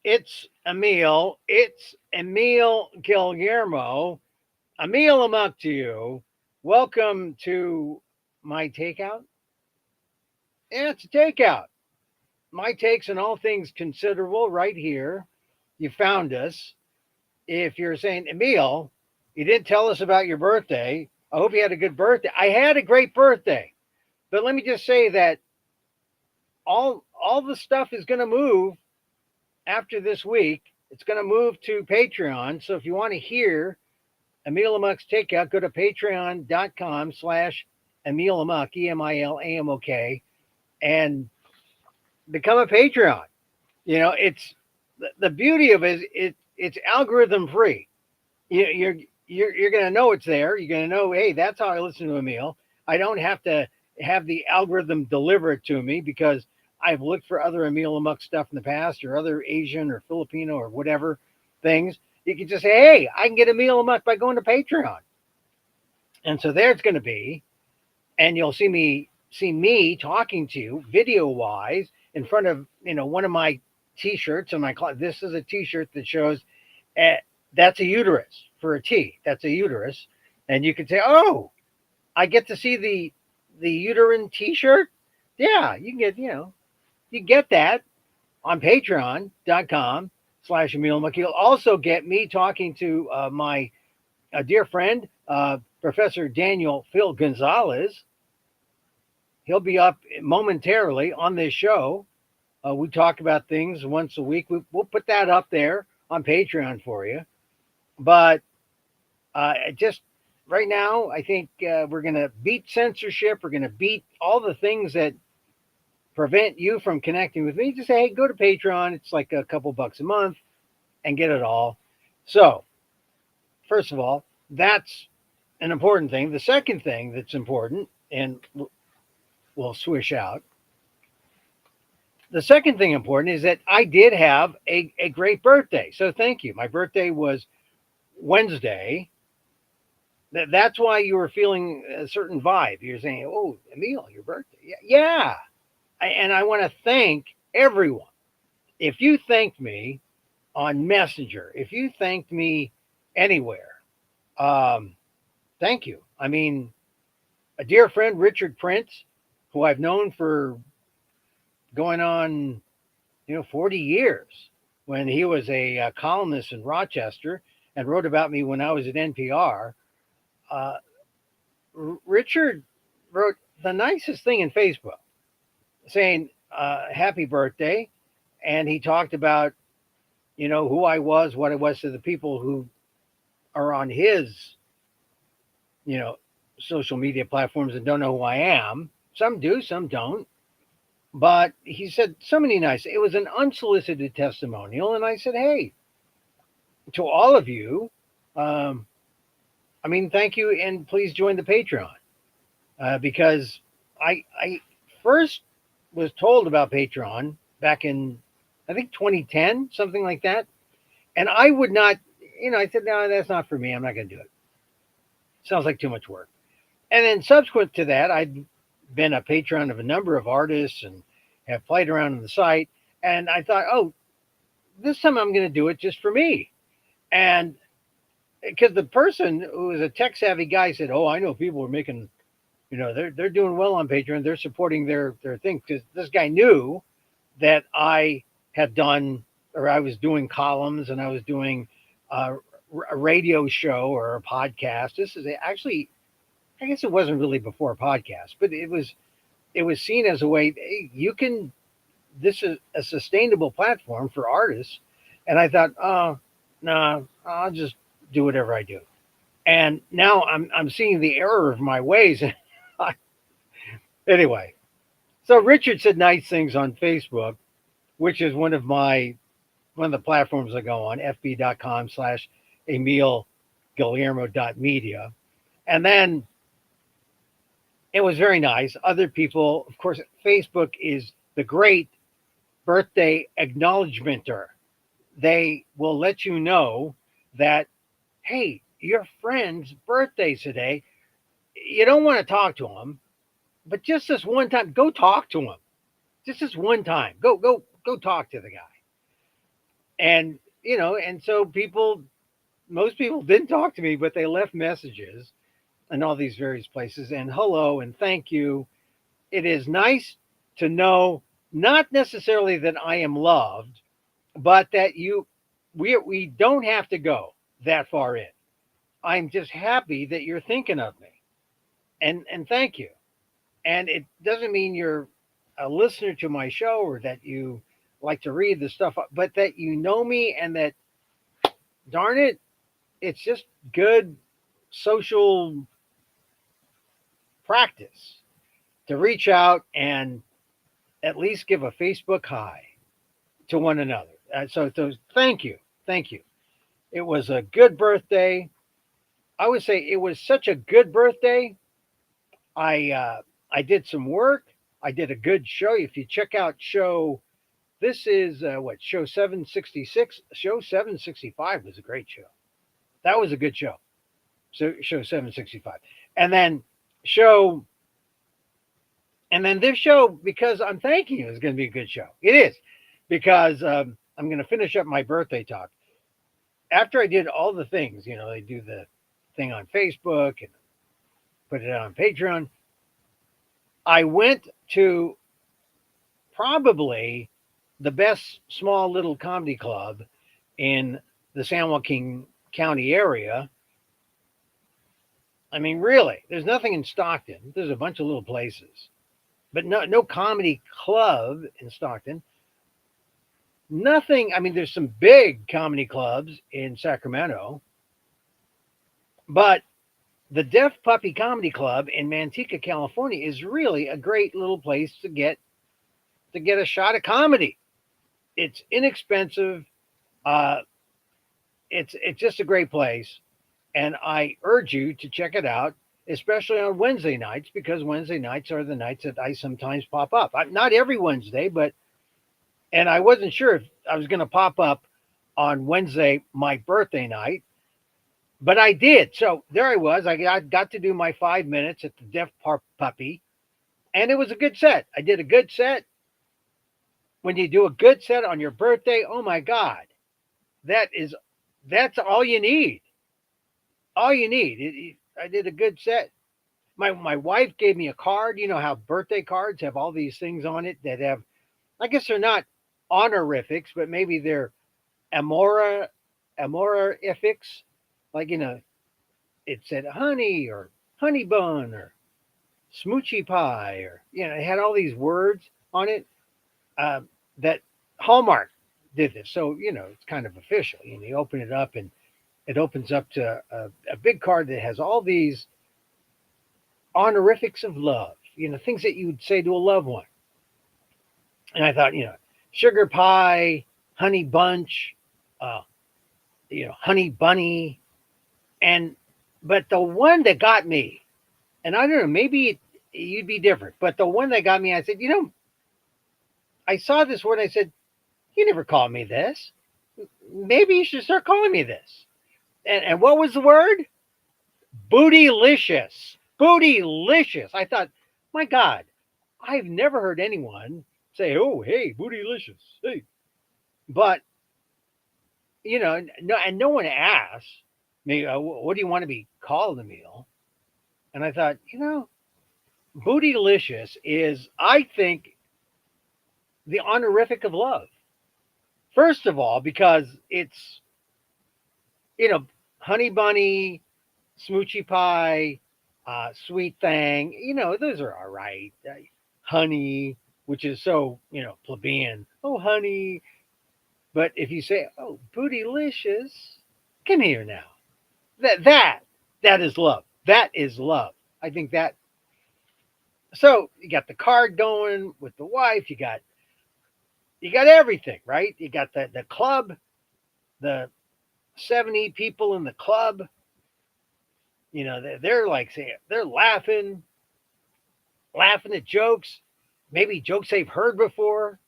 It's Emil. It's Emil Guillermo. Emil Amok to you. Welcome to my takeout. Yeah, it's a takeout. My takes on all things considerable right here. You found us. If you're saying, Emil, you didn't tell us about your birthday. I hope you had a good birthday. I had a great birthday. But let me just say that all the stuff is going to move after this week. It's going to move to Patreon. So if you want to hear Emil Amok's Takeout, go to patreon.com/Emil Amok, EMILAMOK, and become a Patreon. It's the beauty of it is it's algorithm free. You're going to know it's there. You're going to know, hey, that's how I listen to Emil. I don't have to have the algorithm deliver it to me because I've looked for other Emil Amok stuff in the past or other Asian or Filipino or whatever things. You can just say, hey, I can get Emil Amok by going to Patreon. And so there it's going to be. And you'll see me talking to you video wise in front of one of my t-shirts on my closet. This is a t-shirt that shows uh, that's a uterus for a T. That's a uterus. And you can say, oh, I get to see the uterine t-shirt. Yeah, you get that on patreon.com/Emil Amok. You'll also get me talking to my dear friend, Professor Daniel Phil Gonzalez. He'll be up momentarily on this show. We talk about things once a week. We'll put that up there on Patreon for you. But just right now, I think we're going to beat censorship. We're going to beat all the things that prevent you from connecting with me. Just say, hey, go to Patreon. It's like a couple bucks a month and get it all. So, first of all, that's an important thing. The second thing that's important, and we'll swish out. The second thing important is that I did have a great birthday. So thank you. My birthday was Wednesday. That's why you were feeling a certain vibe. You're saying, oh, Emil, your birthday. Yeah. And I want to thank everyone. If you thanked me on Messenger, if you thanked me anywhere, um, thank you. I mean, a dear friend, Richard Prince, who I've known for going on 40 years, when he was a columnist in Rochester and wrote about me when I was at NPR. Uh, Richard wrote the nicest thing in Facebook saying, happy birthday. And he talked about, who I was, what I was to the people who are on his, you know, social media platforms and don't know who I am. Some do, some don't. But he said so many nice. It was an unsolicited testimonial, and I said, "Hey, to all of you, um, thank you, and please join the Patreon because I first was told about Patreon back in I think 2010, something like that, and I would not, I said, no, that's not for me. I'm not going to do it. Sounds like too much work. And then subsequent to that, I'd been a patron of a number of artists and have played around on the site, and I thought, oh, this time I'm going to do it just for me. And because the person who was a tech savvy guy said, "Oh, I know people are making, they're doing well on Patreon. They're supporting their thing." Because this guy knew that I had done, or I was doing columns, and I was doing a radio show or a podcast. This is actually, I guess it wasn't really before a podcast, but it was seen as a way, hey, you can. This is a sustainable platform for artists, and I thought, oh, no, I'll just do whatever I do. And now I'm seeing the error of my ways. Anyway, so Richard said nice things on Facebook, which is one of the platforms I go on, fb.com/Emil Guillermo.media. And then it was very nice. Other people, of course, Facebook is the great birthday acknowledgmenter. They will let you know that, hey, your friend's birthday's today. You don't want to talk to him, but just this one time, go talk to him. Just this one time, go talk to the guy. And and so most people didn't talk to me, but they left messages in all these various places and hello and thank you. It is nice to know not necessarily that I am loved, but that we don't have to go that far in. I'm just happy that you're thinking of me, and thank you. And it doesn't mean you're a listener to my show or that you like to read the stuff, but that you know me and that, darn it, it's just good social practice to reach out and at least give a Facebook hi to one another. So thank you. Thank you. It was a good birthday. I would say it was such a good birthday. I did some work. I did a good show. If you check out this is what show 766. Show 765 was a great show. That was a good show. So show 765, and then show, and then this show, because I'm thanking you, is going to be a good show. It is because I'm going to finish up my birthday talk after I did all the things. They do the thing on Facebook and put it on Patreon. I went to probably the best small little comedy club in the San Joaquin County area. I mean, really, there's nothing in Stockton. There's a bunch of little places, but no comedy club in Stockton. Nothing. I mean, there's some big comedy clubs in Sacramento, but the Deaf Puppy Comedy Club in Manteca, California, is really a great little place to get a shot of comedy. It's inexpensive. Uh, it's just a great place, and I urge you to check it out, especially on Wednesday nights, because Wednesday nights are the nights that I sometimes pop up. Not every Wednesday, but and I wasn't sure if I was going to pop up on Wednesday, my birthday night, but I did. So there I was. I got to do my 5 minutes at the Deaf Puppy, and it was a good set. I did a good set. When you do a good set on your birthday, oh my God, that's all you need. All you need. I did a good set. My wife gave me a card. You know how birthday cards have all these things on it that have, I guess they're not honorifics, but maybe they're amorifics. Like, it said honey or honey bun or smoochy pie, or, it had all these words on it that Hallmark did this. So, it's kind of official. You open it up and it opens up to a big card that has all these honorifics of love, things that you would say to a loved one. And I thought, sugar pie, honey bunch, uh, honey bunny. But the one that got me, and I don't know, maybe you'd be different, but the one that got me, I said, I saw this word. I said, you never called me this. Maybe you should start calling me this. And what was the word? Bootylicious. Bootylicious. I thought, my God, I've never heard anyone say, oh, hey, bootylicious. Hey. But, no, and no one asked me, what do you want to be called, Emil? And I thought, bootylicious is, I think, the honorific of love. First of all, because it's, honey bunny, smoochy pie, sweet thang, those are all right. Honey, which is so, plebeian. Oh, honey. But if you say, oh, bootylicious, come here now. That is love. That is love. I think that. So you got the card going with the wife. You got everything, right? You got the club, the 70 people in the club. They're like saying, they're laughing at jokes, maybe jokes they've heard before,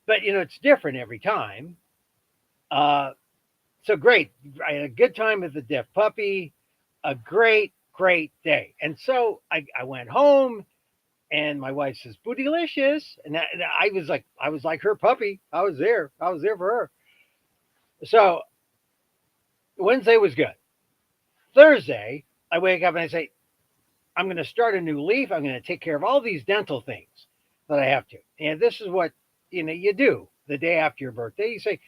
but it's different every time. Uh, so great. I had a good time with the Deaf Puppy, a great day. And so I went home, and my wife says, bootylicious. And I was like her puppy. I was there for her. So Wednesday was good. Thursday, I wake up and I say, I'm going to start a new leaf. I'm going to take care of all these dental things that I have to. And this is what you do the day after your birthday. You say,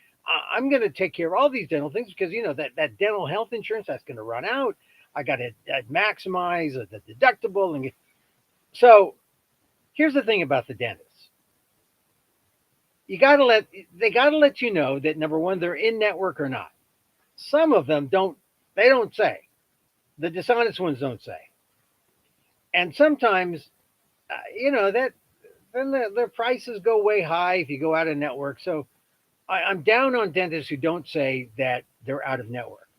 I'm going to take care of all these dental things because that dental health insurance that's going to run out. I got to maximize the deductible. And so here's the thing about the dentists. You got to they got to let you know that number one, they're in network or not. Some of them don't. They don't say. The dishonest ones don't say. And sometimes, that then their prices go way high if you go out of network. So I'm down on dentists who don't say that they're out of network.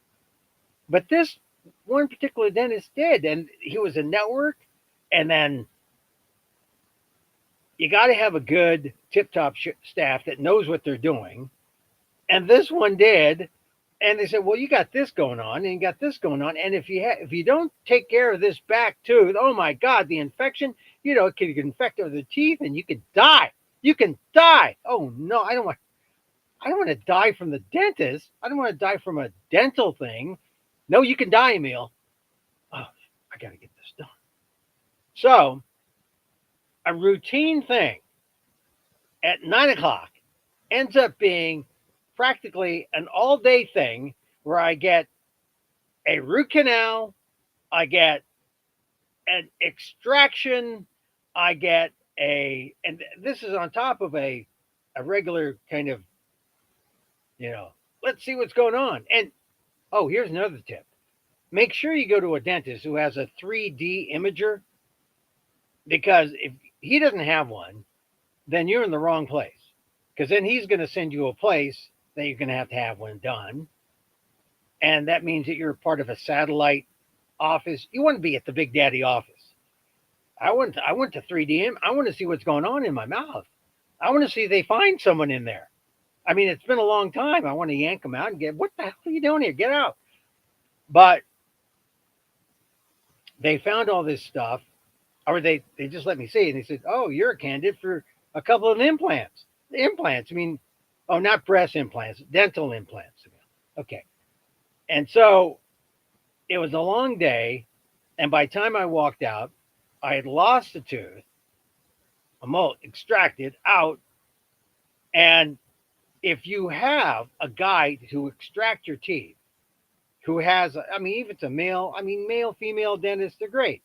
But this one particular dentist did, and he was in network. And then you got to have a good tip-top staff that knows what they're doing. And this one did. And they said, well, you got this going on, and you got this going on, and if you don't take care of this back tooth, oh my God, the infection, it can infect other teeth, and you could die. You can die. Oh no, I don't want to die from the dentist. I don't want to die from a dental thing. No, you can die, Emil. Oh, I got to get this done. So, a routine thing at 9 o'clock ends up being practically an all day thing where I get a root canal, I get an extraction, I get and this is on top of a regular kind of, let's see what's going on. And oh, here's another tip. Make sure you go to a dentist who has a 3D imager because if he doesn't have one, then you're in the wrong place. Because then he's going to send you a place that you're going to have one done. And that means that you're part of a satellite office. You want to be at the Big Daddy office. I went to 3DM. I want to see what's going on in my mouth. I want to see if they find someone in there. I mean, it's been a long time. I want to yank them out and get, what the hell are you doing here? Get out. But they found all this stuff, or they just let me see it. And they said, oh, you're a candidate for a couple of implants. Implants, I mean, oh, not breast implants, dental implants. Okay. And so it was a long day. And by the time I walked out, I had lost a tooth, a mold extracted out. And if you have a guy to extract your teeth who has, I mean, if it's a male, male, female dentist, they're great.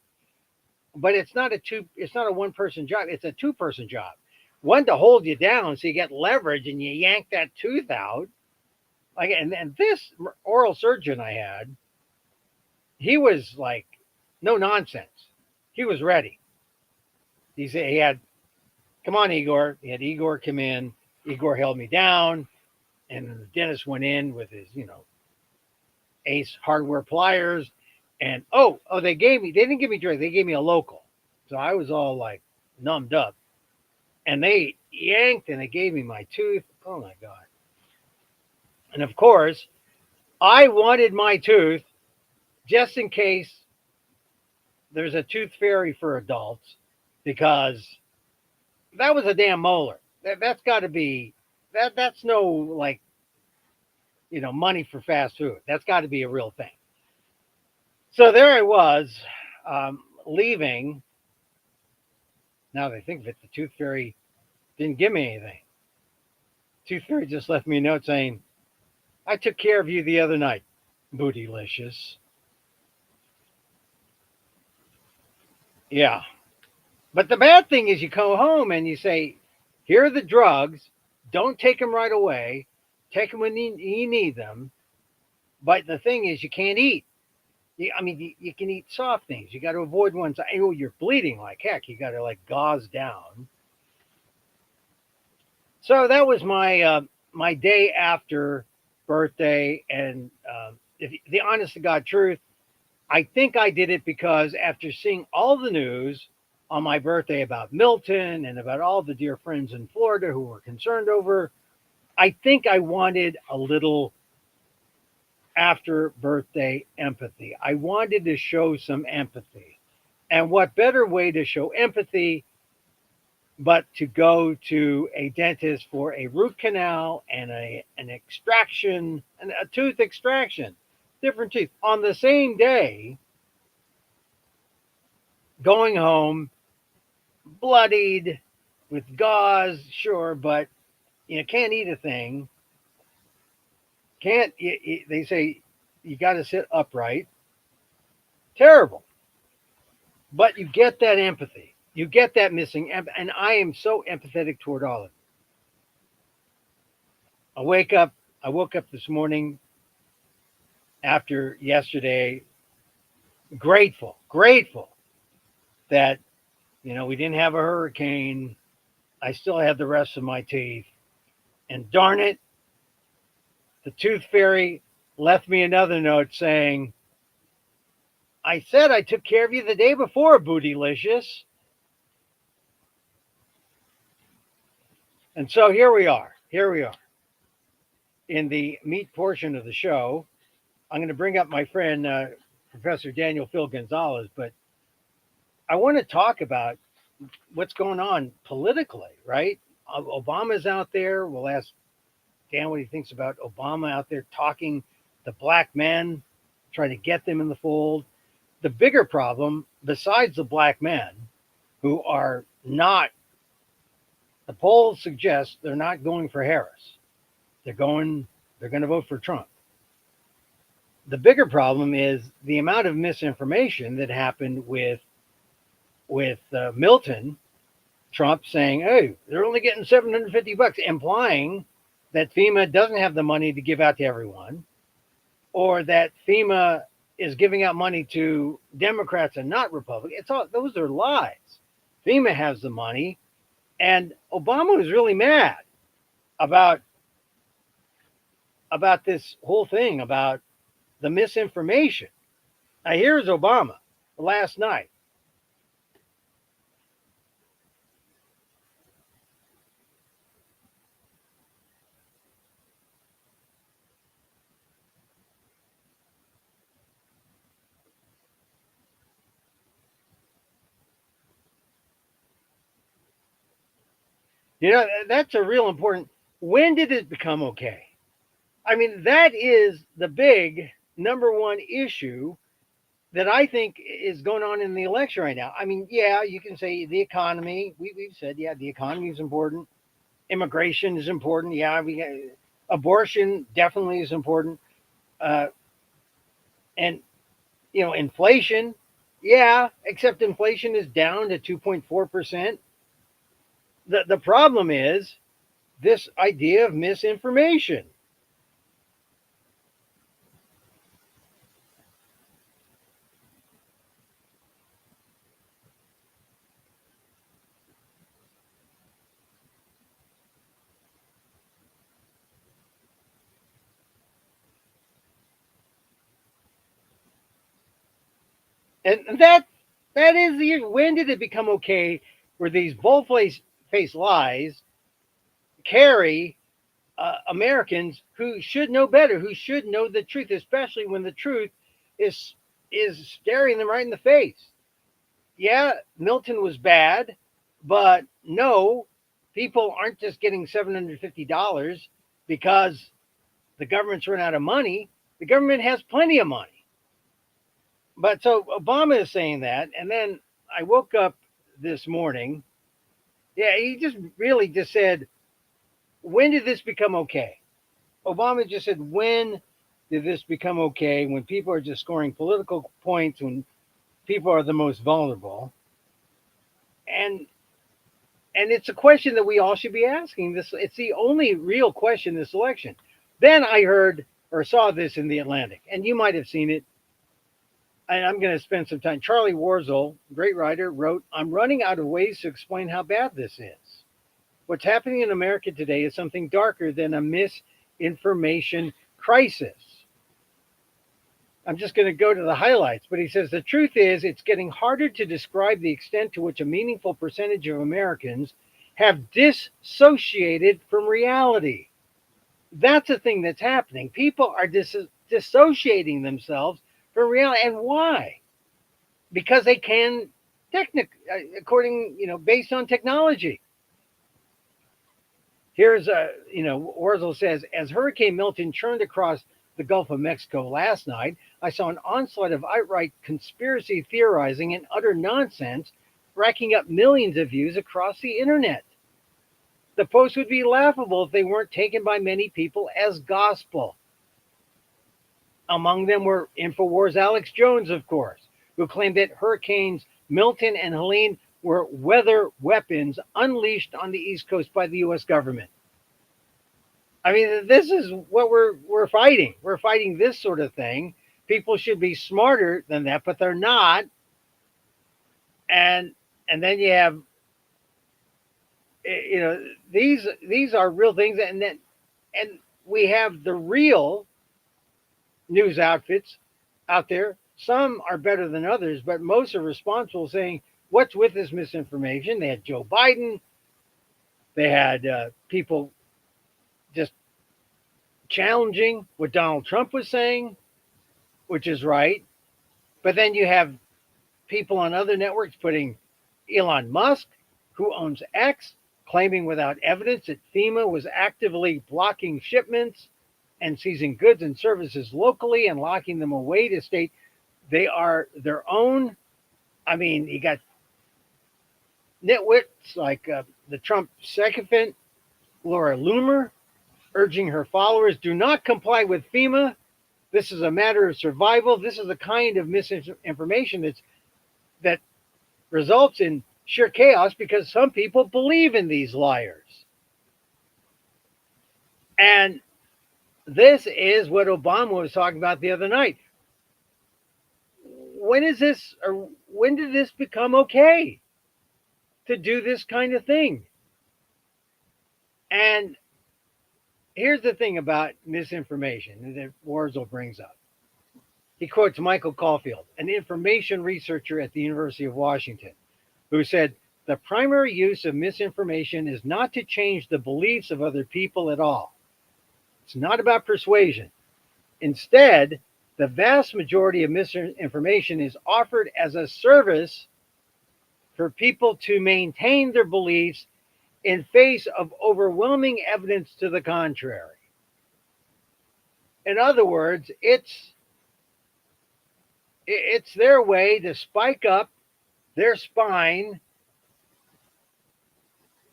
But it's not a one person job. It's a two person job. One to hold you down so you get leverage and you yank that tooth out. Like, and this oral surgeon I had, he was like, no nonsense. He was ready. He said he had, come on, Igor. He had Igor come in. Igor held me down, and the dentist went in with his, Ace hardware pliers, and they didn't give me direct. They gave me a local, so I was all like numbed up, and they yanked and they gave me my tooth. Oh my God! And of course, I wanted my tooth just in case there's a tooth fairy for adults, because that was a damn molar. That's got to be that's no like money for fast food. That's got to be a real thing. So there I was, leaving. Now that I think of it, the tooth fairy didn't give me anything. Tooth fairy just left me a note saying, I took care of you the other night, bootylicious. Yeah. But the bad thing is you go home and you say, here are the drugs. Don't take them right away. Take them when you need them. But the thing is, you can't eat. You can eat soft things. You got to avoid ones. Oh, you're bleeding like heck. You got to like gauze down. So that was my day after birthday. And if the honest to God truth, I think I did it because after seeing all the news on my birthday about Milton and about all the dear friends in Florida who were concerned over, I think I wanted a little after birthday empathy. I wanted to show some empathy. And what better way to show empathy but to go to a dentist for a root canal and an extraction, and a tooth extraction, different teeth on the same day, going home bloodied with gauze, sure, but you can't eat a thing. Can't they say you got to sit upright? Terrible. But you get that empathy. You get that missing, and I am so empathetic toward all of it. I wake up. I woke up this morning after yesterday, grateful that we didn't have a hurricane. I still had the rest of my teeth, and darn it, the tooth fairy left me another note saying, "I said I took care of you the day before, Bootylicious." And so here we are. Here we are in the meat portion of the show. I'm going to bring up my friend, Professor Daniel Phil Gonzalez, but I want to talk about what's going on politically, right? Obama's out there. We'll ask Dan what he thinks about Obama out there talking to black men, trying to get them in the fold. The bigger problem, besides the black men who are not, the polls suggest they're not going for Harris. They're going to vote for Trump. The bigger problem is the amount of misinformation that happened with Milton Trump saying, "Hey, they're only getting $750," implying that FEMA doesn't have the money to give out to everyone, or that FEMA is giving out money to Democrats and not Republicans. Those are lies. FEMA has the money, and Obama was really mad about this whole thing, about the misinformation. Now here's Obama last night. That's a real important. When did it become okay? I mean, that is the big number one issue that I think is going on in the election right now. I mean, yeah, you can say the economy. We've said, yeah, the economy is important. Immigration is important. Yeah, abortion definitely is important. Uh, and inflation. Yeah, except inflation is down to 2.4%. The problem is this idea of misinformation. And that is the issue. When did it become okay where these bold-faced lies carry Americans who should know better, who should know the truth, especially when the truth is staring them right in the face? Yeah, Milton was bad, but no, people aren't just getting $750 because the government's run out of money. The government has plenty of money. But so Obama is saying that, and then I woke up this morning. Yeah, he just really just said, "When did this become okay?" Obama just said, "When did this become okay?" When people are just scoring political points, when people are the most vulnerable, and it's a question that we all should be asking. It's the only real question this election. Then I heard or saw this in the Atlantic, and you might have seen it. And I'm going to spend some time. Charlie Warzel, great writer, wrote, "I'm running out of ways to explain how bad this is. What's happening in America today is something darker than a misinformation crisis." I'm just going to go to the highlights, but he says the truth is it's getting harder to describe the extent to which a meaningful percentage of Americans have dissociated from reality. That's the thing that's happening. People are dissociating themselves from reality. And why? Because they can, according, based on technology. Here's Orzel says, as Hurricane Milton churned across the Gulf of Mexico last night, I saw an onslaught of outright conspiracy theorizing and utter nonsense, racking up millions of views across the internet. The posts would be laughable if they weren't taken by many people as gospel. Among them were InfoWars' Alex Jones, of course, who claimed that Hurricanes Milton and Helene were weather weapons unleashed on the East Coast by the U.S. government. I mean, this is what we're fighting. We're fighting this sort of thing. People should be smarter than that, but they're not. And then you have, these are real things, and we have the real news outfits out there. Some are better than others, but most are responsible, saying what's with this misinformation. They had Joe Biden. They had people just challenging what Donald Trump was saying, which is right. But then you have people on other networks putting Elon Musk, who owns X, claiming without evidence that FEMA was actively blocking shipments and seizing goods and services locally and locking them away to state they are their own. I mean, you got nitwits like the Trump sycophant, Laura Loomer, urging her followers, do not comply with FEMA. This is a matter of survival. This is the kind of misinformation that results in sheer chaos because some people believe in these liars. And this is what Obama was talking about the other night. When did this become okay to do this kind of thing? And here's the thing about misinformation that Warzel brings up. He quotes Michael Caulfield, an information researcher at the University of Washington, who said, the primary use of misinformation is not to change the beliefs of other people at all. It's not about persuasion. Instead, the vast majority of misinformation is offered as a service for people to maintain their beliefs in face of overwhelming evidence to the contrary. In other words, it's their way to spike up their spine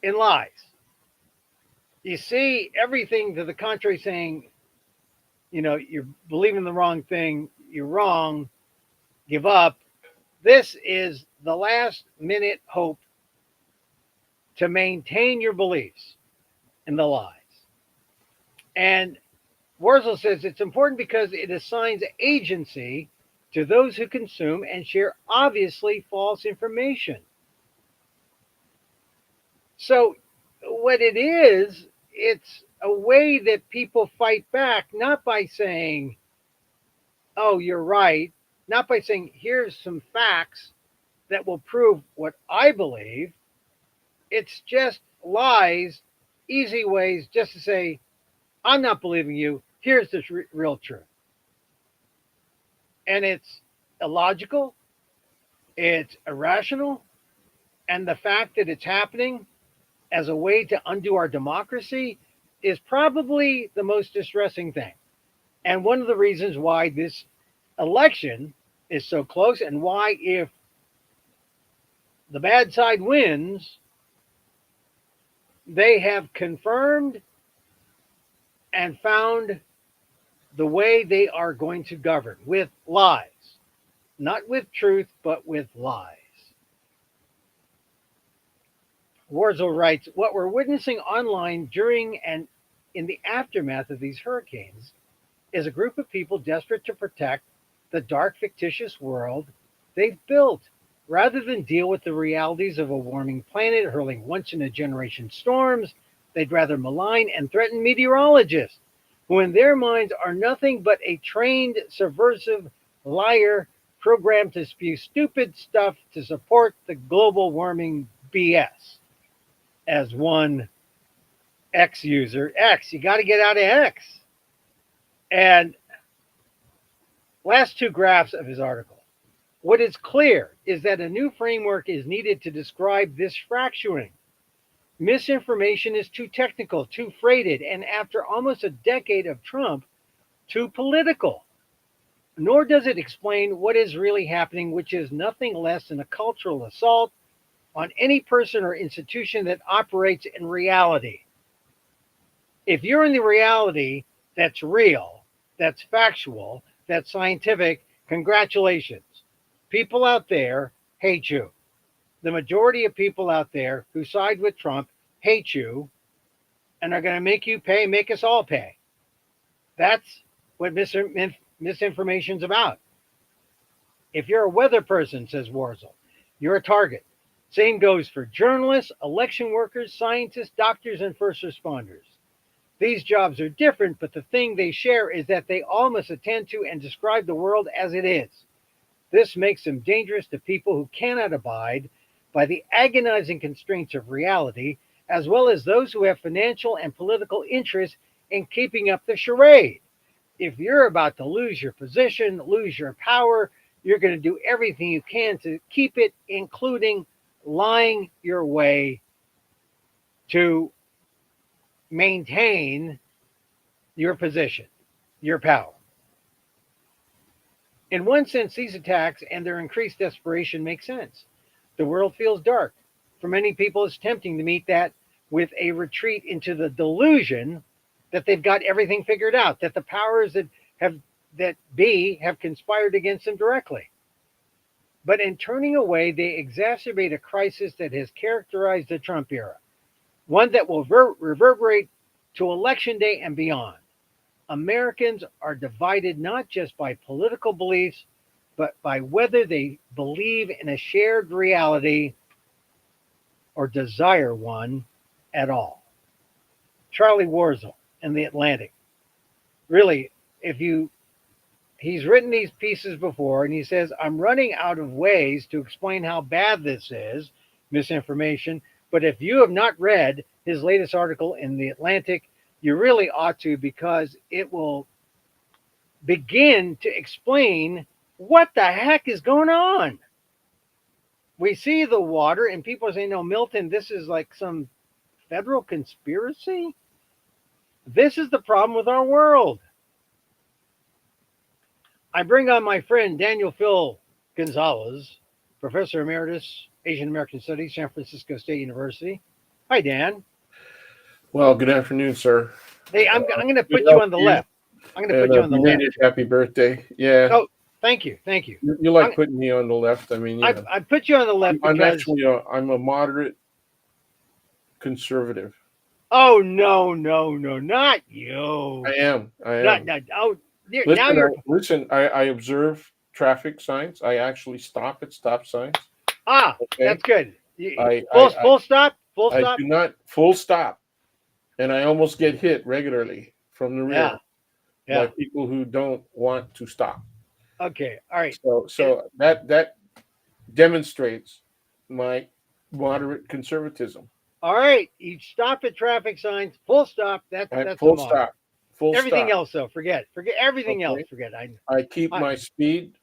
in lies. You see everything to the contrary saying, you're believing the wrong thing, you're wrong, give up. This is the last minute hope to maintain your beliefs in the lies. And Warzel says it's important because it assigns agency to those who consume and share obviously false information. So what it is, it's a way that people fight back, not by saying, oh, you're right, not by saying, here's some facts that will prove what I believe. It's just lies, easy ways just to say, I'm not believing you. Here's the real truth. And it's illogical. It's irrational. And the fact that it's happening as a way to undo our democracy is probably the most distressing thing. And one of the reasons why this election is so close and why if the bad side wins, they have confirmed and found the way they are going to govern with lies, not with truth, but with lies. Warzel writes, what we're witnessing online during and in the aftermath of these hurricanes is a group of people desperate to protect the dark, fictitious world they've built, rather than deal with the realities of a warming planet hurling once-in-a-generation storms. They'd rather malign and threaten meteorologists, who in their minds are nothing but a trained, subversive liar programmed to spew stupid stuff to support the global warming BS. As one X user, X, you got to get out of X. And last two graphs of his article. What is clear is that a new framework is needed to describe this fracturing. Misinformation is too technical, too freighted, and after almost a decade of Trump, too political. Nor does it explain what is really happening, which is nothing less than a cultural assault on any person or institution that operates in reality. If you're in the reality that's real, that's factual, that's scientific, congratulations. People out there hate you. The majority of people out there who side with Trump hate you and are going to make you pay, make us all pay. That's what misinformation's about. If you're a weather person, says Warzel, you're a target. Same goes for journalists, election workers, scientists, doctors, and first responders. These jobs are different, but the thing they share is that they all must attend to and describe the world as it is. This makes them dangerous to people who cannot abide by the agonizing constraints of reality, as well as those who have financial and political interests in keeping up the charade. If you're about to lose your position, lose your power, you're going to do everything you can to keep it, including lying your way to maintain your position, your power. In one sense, these attacks and their increased desperation make sense. The world feels dark. For many people, it's tempting to meet that with a retreat into the delusion that they've got everything figured out, that the powers have that be have conspired against them directly. But in turning away, they exacerbate a crisis that has characterized the Trump era, one that will reverberate to election day and beyond. Americans are divided not just by political beliefs, but by whether they believe in a shared reality or desire one at all. Charlie Warzel in the Atlantic. Really, if you he's written these pieces before and he says, I'm running out of ways to explain how bad this is, misinformation. But if you have not read his latest article in the Atlantic, you really ought to, because it will begin to explain what the heck is going on. We see the water, and people are saying, no, Milton, this is like some federal conspiracy. This is the problem with our world. I bring on my friend Daniel Phil Gonzalez, Professor Emeritus, Asian American Studies, San Francisco State University. Hi, Dan. Well, good afternoon, sir. Hey, I'm going to Good put you health on the to you, left. I'm going to and put you on the left. belated happy birthday. Yeah, Oh, thank you. Thank you. you like putting me on the left. I mean, I put you on the left I'm because, actually I'm a moderate conservative. oh, no, no, no, not you. I am. I Not, am. not, oh, now Listen, you're, I observe traffic signs. I actually stop at stop signs. Okay. that's good. I Full, I I, full stop, full I stop. do not full stop, and I almost get hit regularly from the Yeah, rear by yeah. people who don't want to stop. Okay, all right. And, So that demonstrates my moderate conservatism. all right, you stop at traffic signs, full stop. That's a Full moderate. stop. Full Everything stop. else, though, forget everything else. Okay. Forget. I keep I my speed,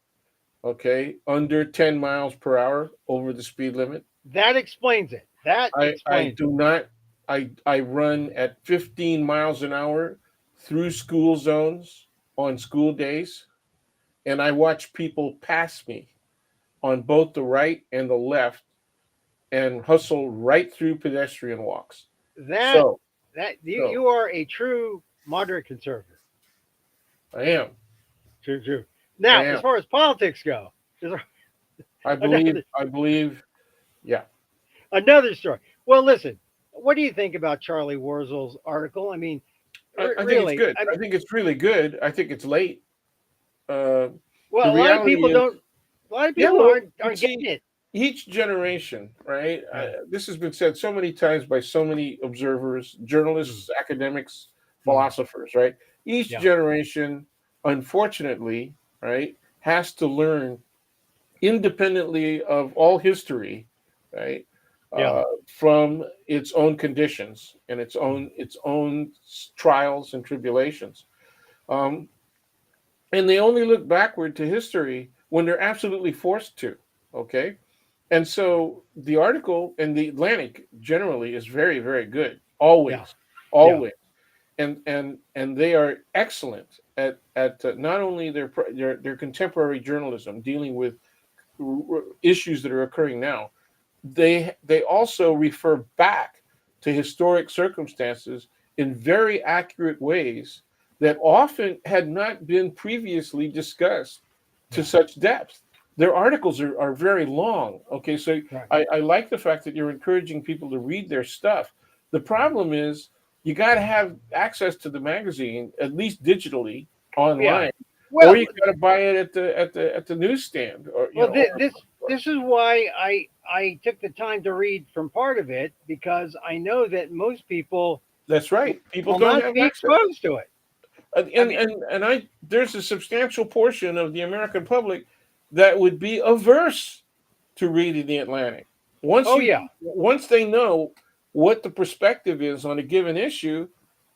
okay, under 10 miles per hour over the speed limit. that explains it. That I explains it. do not, I run at 15 miles an hour through school zones on school days, and I watch people pass me on both the right and the left and hustle right through pedestrian walks. That So, that so you are a true moderate conservative. I am. True, true. I Now, as am. far as politics go, there's another I believe, yeah. another story. Well, listen, what do you think about Charlie Warzel's article? I mean, I think it's really, good. I I mean, think it's really good. I think it's late. Uh, the well, a lot of reality people is, don't. A lot of yeah, people well, you aren't getting see, it. each generation, right? Yeah. This has been said so many times by so many observers, Mm, journalists, academics, mm, philosophers, right? Each yeah. generation, unfortunately, right, has to learn independently of all history, right? Yeah. From its own conditions and its own trials and tribulations. Um, and they only look backward to history when they're absolutely forced to. Okay, And so the article in the Atlantic generally is very, very good. Yeah. Always, Yeah. always. And they are excellent at not only their contemporary journalism dealing with issues that are occurring now. They also refer back to historic circumstances in very accurate ways that often had not been previously discussed to Yeah. such depth. Their articles are very long. Okay, so Right. I like the fact that you're encouraging people to read their stuff. The problem is you got to have access to the magazine at least digitally Yeah. online, or Well, you got to buy it at the newsstand, or well, or this is why I took the time to read from part of it, because I know that most people that's right. People will don't not have be access. exposed to it. And I and mean, and I there's a substantial portion of the American public that would be averse to reading the Atlantic. oh yeah, Once they know what the perspective is on a given issue,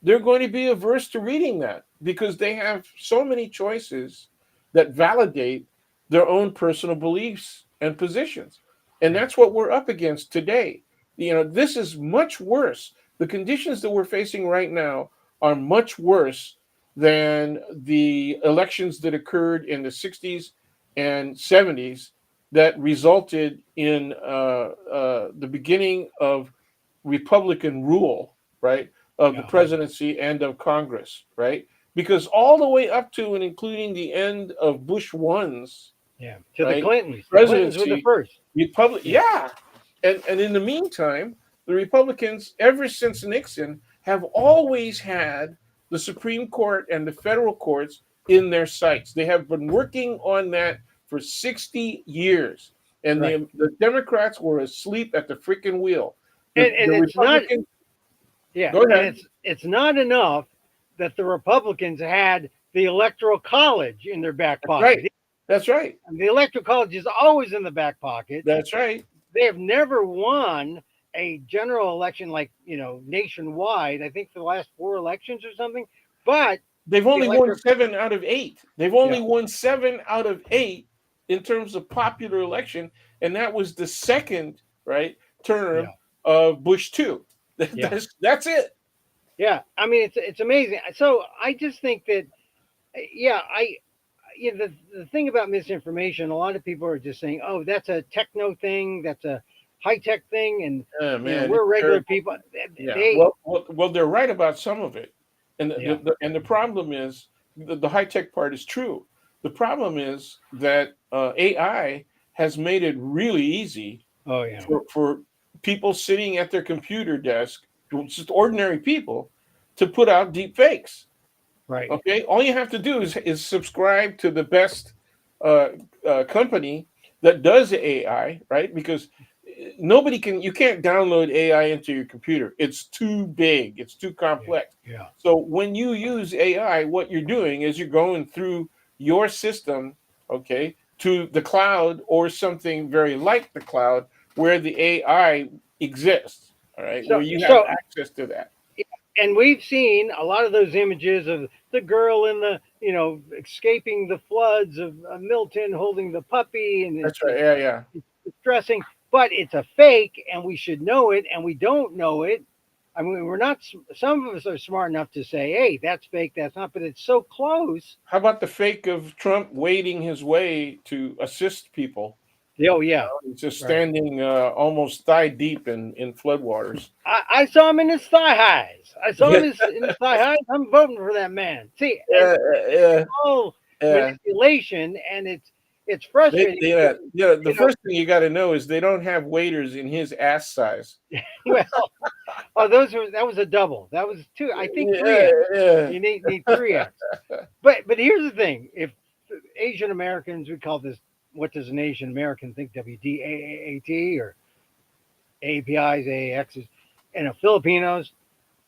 they're going to be averse to reading that because they have so many choices that validate their own personal beliefs and positions. And yeah, that's what we're up against today. This is much worse. The conditions that we're facing right now are much worse than the elections that occurred in the 60s and 70s that resulted in the beginning of Republican rule, right, of the yeah, presidency and of Congress, right? Because all the way up to and including the end of Bush one's, yeah. To the right, Clintons. The Clintons were the presidency, first. Yeah, yeah, and in the meantime, the Republicans, ever since Nixon, have always had the Supreme Court and the federal courts in their sights. They have been working on that for 60 years. And right. the Democrats were asleep at the freaking wheel. The And it's not. Republicans, Yeah, go and ahead. it's not enough that the Republicans had the Electoral College in their back That's right. pocket. That's right. The Electoral College is always in the back pocket. That's right. They have never won a general election, like, nationwide. I think for the last four elections or something. But They've the only won electoral, 7 out of 8. They've yeah, only won 7 out of 8 in terms of popular election, and that was the second right yeah, term of Bush two. yeah, That's it. yeah. I mean, it's amazing. So I just think that, yeah, the thing about misinformation, a lot of people are just saying, "Oh, that's a techno thing, that's a high tech thing," and Oh man, we're it's regular terrible. people. Yeah. They, Well, they're right about some of it, and yeah, the problem is the high tech part is true. The problem is that AI has made it really easy oh yeah, for people sitting at their computer desk, just ordinary people, to put out deep fakes. right, Okay, all you have to do is subscribe to the best uh, company that does AI, right? Because you can't download AI into your computer. It's too big. It's too yeah, complex. yeah. So when you use AI, what you're doing is you're going through your system, okay, to the cloud or something very like the cloud where the AI exists. All right, So where you have so access to that. and we've seen a lot of those images of the girl in the escaping the floods of Milton holding the puppy, and That's right. Yeah, yeah. it's distressing, but it's a fake, and we should know it, and we don't know it. I mean, we're not. Some of us are smart enough to say, "Hey, that's fake. That's not." But it's so close. How about the fake of Trump wading his way to assist people? Oh yeah, He's just right. standing almost thigh deep in floodwaters. I saw him in his thigh highs. I saw Yeah, him in his thigh highs. I'm voting for that man. See, and yeah, yeah, all yeah. manipulation, and it's frustrating because Yeah. The you know first thing you got to know is they don't have waiters in his ass size. well, oh, that was a double. That was two. I think three Yeah, X. yeah. You need three X. But here's the thing: if Asian Americans, we call this, what does an Asian American think? WDAAT or APIs, AAXs, and Filipinos.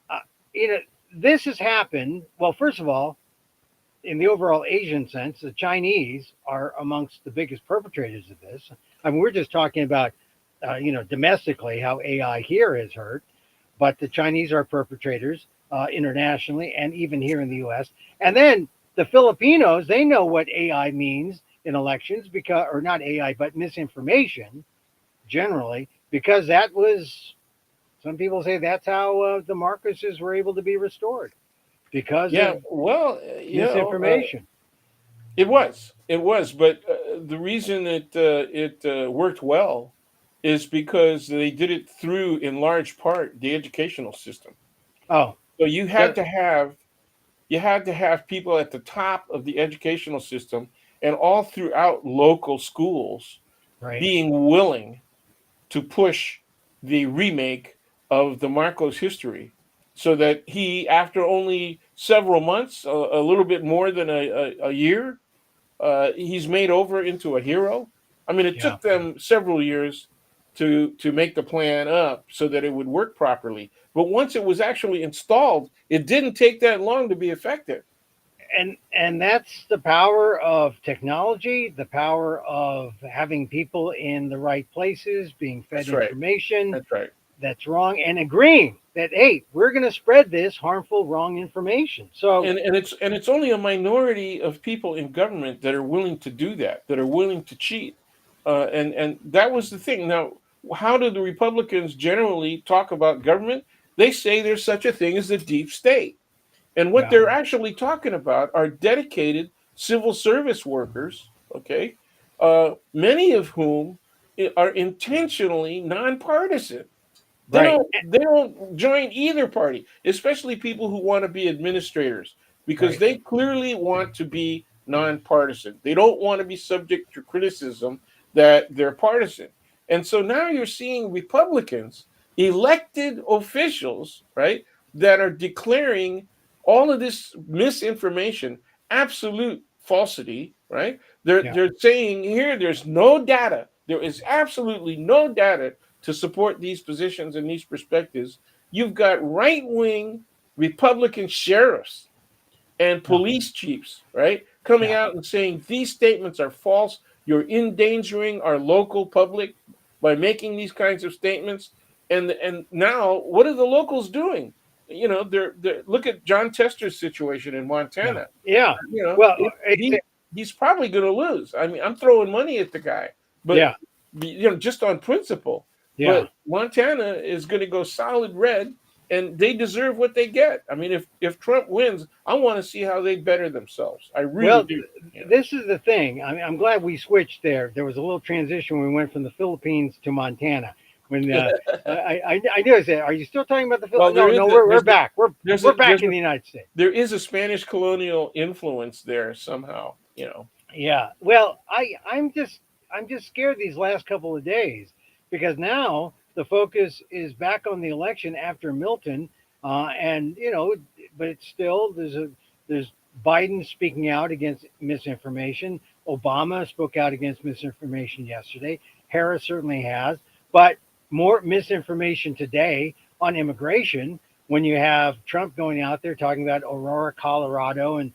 Uh, you know, this has happened. Well, first of all, in the overall Asian sense, the Chinese are amongst the biggest perpetrators of this. I mean, we're just talking about, domestically how AI here has hurt, but the Chinese are perpetrators internationally and even here in the U.S. And then the Filipinos, they know what AI means in elections, because, or not AI, but misinformation, generally, because that was, some people say that's how the Marcoses were able to be restored because Yeah, of well, misinformation. it was, but the reason it worked well is because they did it through, in large part, the educational system. Oh, So so you had to have people at the top of the educational system and all throughout local schools right, being willing to push the remake of the Marcos history, so that he, after only several months, a little bit more than a year, he's made over into a hero. I mean, it yeah. took them several years to make the plan up so that it would work properly. But once it was actually installed, it didn't take that long to be effective. And that's the power of technology, the power of having people in the right places being fed That's right. information That's right. that's wrong and agreeing that, hey, we're going to spread this harmful wrong information. So And it's only a minority of people in government that are willing to do that, that are willing to cheat, and that was the thing. Now, how do the Republicans generally talk about government? They say there's such a thing as the deep state, and what yeah, they're actually talking about are dedicated civil service workers. Okay, many of whom are intentionally nonpartisan. They right, don't join either party, especially people who want to be administrators, because right, they clearly want to be nonpartisan. They don't want to be subject to criticism that they're partisan. And so now you're seeing Republicans, elected officials, right, that are declaring all of this misinformation absolute falsity, right? They're yeah, they're saying here there's no data. There is absolutely no data to support these positions and these perspectives. You've got right wing Republican sheriffs and yeah, police chiefs, right, coming yeah. out and saying these statements are false. You're endangering our local public by making these kinds of statements. And now, what are the locals doing? They're look at John Tester's situation in Yeah. Montana. Yeah. You know, Well, it, he's probably going to lose. I mean, I'm throwing money at the guy, but yeah, just on principle. yeah. But Montana is going to go solid red, and they deserve what they get. I mean, if Trump wins, I want to see how they better themselves. I really Well, do. this is the thing. I mean, I'm glad we switched there. There was a little transition when we went from the Philippines to Montana. When I knew I said, "Are you still talking about the Well, Philippines?" No, no, we're back. there's We're a back in the United States. there is a Spanish colonial influence there somehow. Yeah. Well, I'm just scared these last couple of days because now the focus is back on the election after Milton, and but it's still there's Biden speaking out against misinformation. Obama spoke out against misinformation yesterday. Harris certainly has, but more misinformation today on immigration when you have Trump going out there talking about Aurora, Colorado, and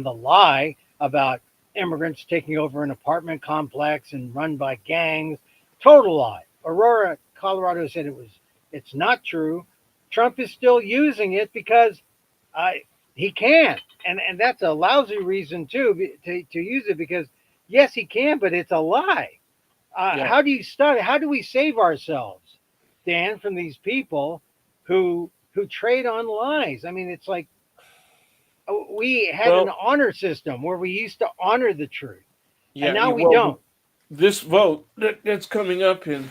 the lie about immigrants taking over an apartment complex and run by gangs. Total lie. Aurora, Colorado said it's not true. Trump is still using it because uh, he can, and that's a lousy reason too to use it because yes he can, but it's a lie. Yeah. How do you start? How do we save ourselves, Dan, from these people who trade on lies? I mean, it's like we had an Well, honor system where we used to honor the truth, and yeah. now we Well, don't. this vote that's coming up in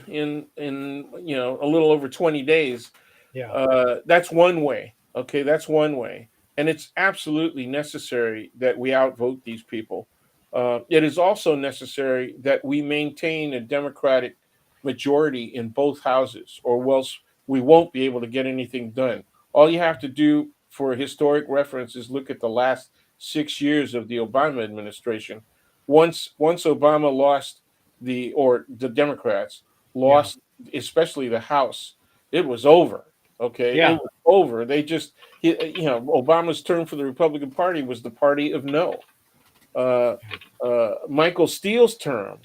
a little over 20 days. Yeah, That's one way. Okay, that's one way, and it's absolutely necessary that we outvote these people. It is also necessary that we maintain a Democratic majority in both houses, or else we won't be able to get anything done. All you have to do, for historic reference, is look at the last 6 years of the Obama administration. Once Obama lost the Democrats yeah, lost, especially the House, it was over. Okay, it yeah, was over. Obama's term for the Republican Party was the party of no. Uh, Michael Steele's term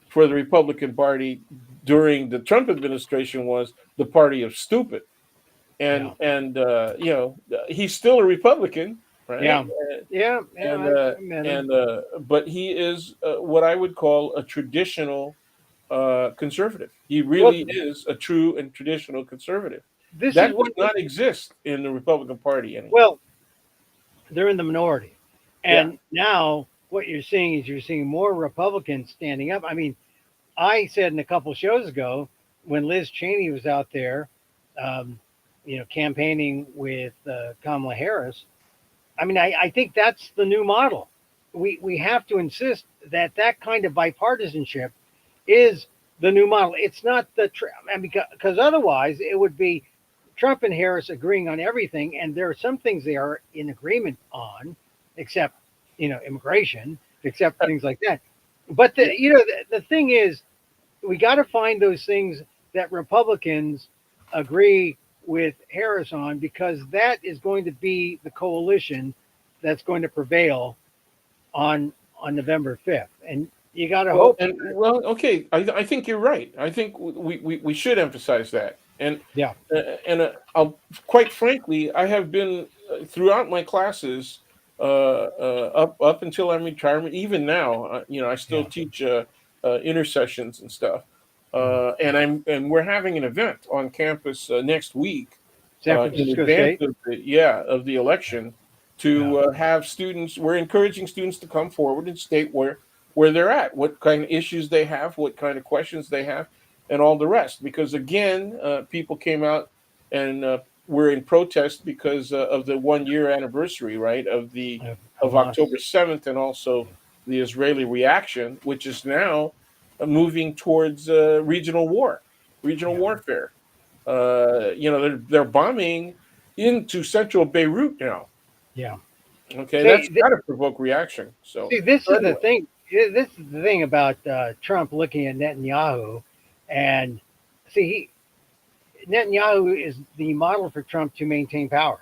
for the Republican Party during the Trump administration was the party of stupid. yeah, And he's still a Republican, right? yeah, yeah, yeah. And I met him. but he is what I would call a traditional conservative. He Well, really is a true and traditional conservative. this is That what. does not exist in the Republican Party anymore. Well, they're in the minority, Yeah, and now what you're seeing is you're seeing more Republicans standing up. I mean, I said in a couple shows ago when Liz Cheney was out there, um, campaigning with Kamala Harris. I mean, I think that's the new model. We have to insist that that kind of bipartisanship is the new model. It's not I mean, because otherwise it would be Trump and Harris agreeing on everything, and there are some things they are in agreement on, except immigration, except things like that. But yeah. the thing is, we got to find those things that Republicans agree with Harris on, because that is going to be the coalition that's going to prevail on November 5th. And you got to Well, hope. and well, okay. I think you're right. I think we should emphasize that. Yeah, I'll, quite frankly, I have been throughout my classes up until I'm retirement. Even now, I still yeah. teach intercessions and stuff. Mhm. And we're having an event on campus next week San in Francisco advance State. of the election Yeah, to have students. We're encouraging students to come forward and state where they're at, what kind of issues they have, what kind of questions they have, and all the rest. Because again, people came out and were in protest because of the 1 year anniversary, right, of Hamas. October 7th, and also the Israeli reaction, which is now moving towards regional Yeah, warfare. They're bombing into central Beirut now. yeah. Okay, See, that's got to provoke reaction. So, this so is the anyway. thing. This is the thing about Trump looking at Netanyahu, and see, Netanyahu is the model for Trump to maintain power.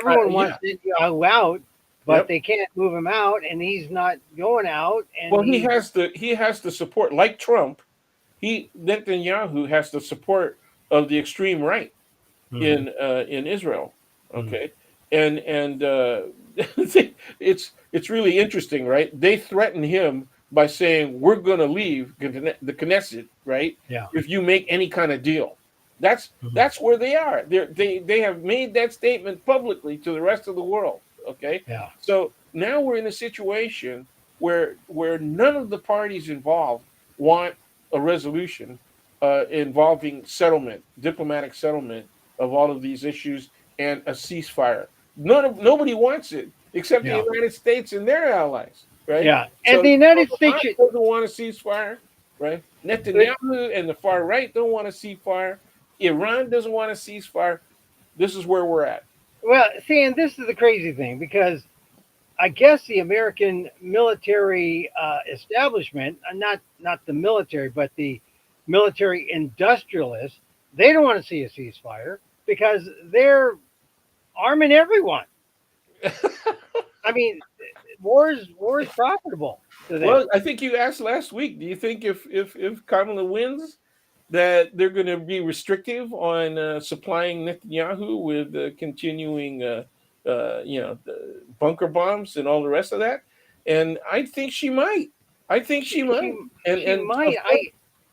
Everyone wants Yeah. Netanyahu out, but Yep. they can't move him out, and he's not going out, and Well, he's. he has the support, like Trump. He Netanyahu has the support of the extreme right Mhm, in Israel. mhm. Okay, and it's really interesting, right? They threaten him by saying we're going to leave the Knesset, right? Yeah, If you make any kind of deal. mhm. That's where they are. They have made that statement publicly to the rest of the world. Okay, Yeah, so now we're in a situation where none of the parties involved want a resolution involving diplomatic settlement of all of these issues and a ceasefire. Nobody wants it except the yeah, United States and their allies, right? yeah. And So the United States Hamas should. doesn't want a ceasefire, right? Netanyahu and the far right don't want a ceasefire. Iran doesn't want a ceasefire. This is where we're at. Well, see, and this is the crazy thing, because I guess the American military establishment, not the military, but the military industrialists, they don't want to see a ceasefire because they're arming everyone. I mean, war is profitable to them. Well, I think you asked last week. Do you think if Kamala wins, that they're going to be restrictive on supplying Netanyahu with continuing, bunker bombs and all the rest of that? And I think she might. I think she She might. she And might. of course,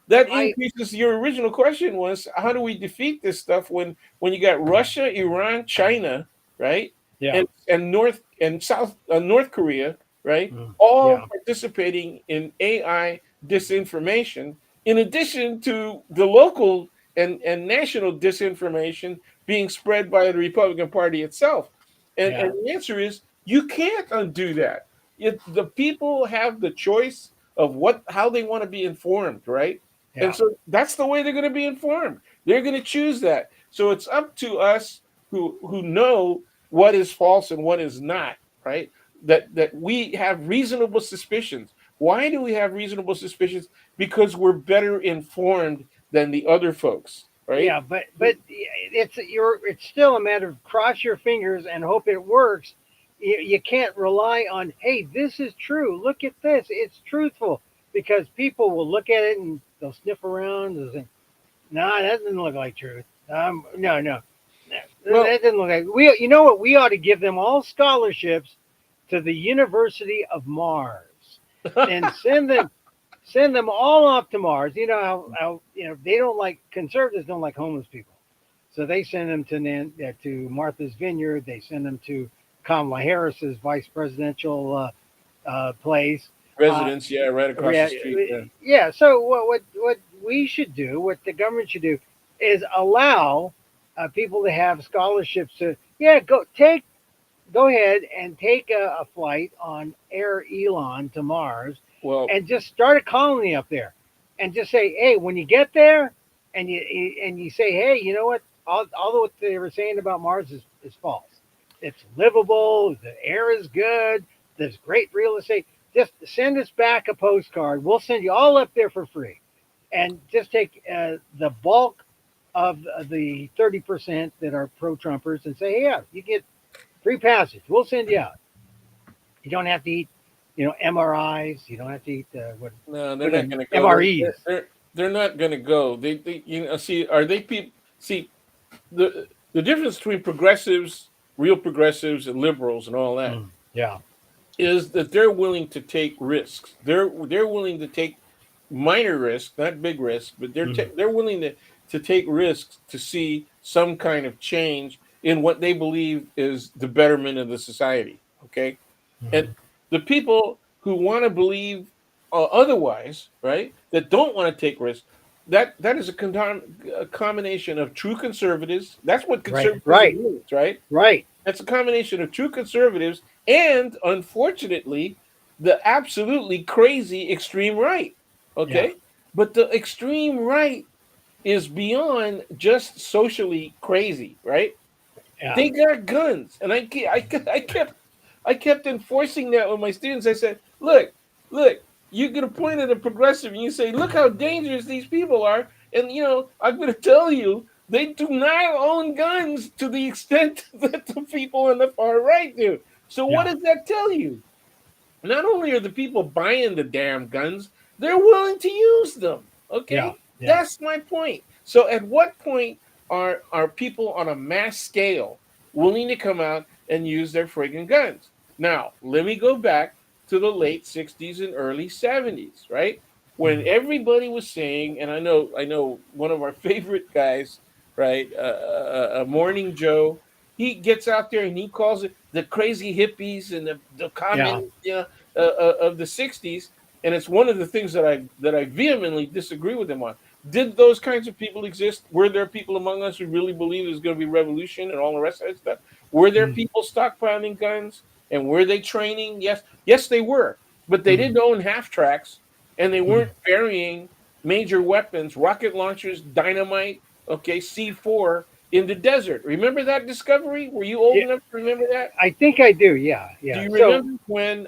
that I increases your original question was how do we defeat this stuff when you got Russia, Iran, China, right, Yeah, and North and South North Korea, right, mm, all yeah, participating in AI disinformation, in addition to the local and national disinformation being spread by the Republican Party itself. And yeah, the answer is you can't undo that. The people have the choice of how they want to be informed, right? And yeah, so that's the way they're going to be informed. They're going to choose that. So it's up to us who know what is false and what is not, right? That we have reasonable suspicions. Why do we have reasonable suspicions? Because we're better informed than the other folks, right? yeah. But it's still a matter of cross your fingers and hope it works. You can't rely on, hey, this is true. Look at this. It's truthful, because people will look at it and they'll sniff around and say, nah, that doesn't look like truth. No, no, Well, that doesn't look like we. You know what? We ought to give them all scholarships to the University of Mars and Send them all off to Mars. You know how they don't like conservatives don't like homeless people, so they send them to Martha's Vineyard. They send them to Kamala Harris's vice presidential place. Uh, Residents, yeah, right across the yeah, street. Yeah. yeah. So what we should do, what the government should do, is allow people to have scholarships to go ahead and take a flight on Air Elon to Mars, Well, and just start a colony up there, and just say, hey, when you get there, and you say, hey, you know what? All what they were saying about Mars is false. It's livable. The air is good. There's great real estate. Just send us back a postcard. We'll send you all up there for free, and just take the bulk of the 30% that are pro-Trumpers and say, hey, yeah, you get free passage. We'll send you out. You don't have to eat, MRIs. You don't have to eat no, they're what not going to go. MREs. They're not going to go. They see, are they people? See, the difference between progressives, real progressives, and liberals and all that Yeah, is that they're willing to take risks. They're willing to take minor risks, not big risks, but mm, they're willing to take risks to see some kind of change in what they believe is the betterment of the society. Okay, and mm, the people who want to believe otherwise, right, that don't want to take risks, that is a combination of true conservatives. That's what right, conservatism right, means, right? right. That's a combination of true conservatives and, unfortunately, the absolutely crazy extreme right. Yeah, Okay, but the extreme right is beyond just socially crazy, right? yeah, They got guns, and I kept enforcing that with my students. I said, look, you get a point at a progressive, and you say, look how dangerous these people are, and I'm going to tell you, they do not own guns to the extent that the people on the far right do. So what yeah, does that tell you? Not only are the people buying the damn guns, they're willing to use them. yeah, Okay, yeah. that's my point. So, at what point are people on a mass scale willing to come out and use their friggin' guns? Now, let me go back to the late '60s and early '70s, right? When Mm, everybody was saying, and I know, one of our favorite guys, right, Morning Joe. He gets out there and he calls it the crazy hippies and the yeah. communists, of the '60s, and it's one of the things that I vehemently disagree with him on. Did those kinds of people exist? Were there people among us who really believed there's going to be revolution and all the rest of that stuff? Were there Mm, people stockpiling guns and were they training? Yes, they were, but they mm, didn't own half tracks and they mm. weren't burying major weapons, rocket launchers, dynamite, okay, C4 in the desert. Remember that discovery? Were you old Yeah, enough to remember that? I think I do. Yeah, Do yeah. you So, remember when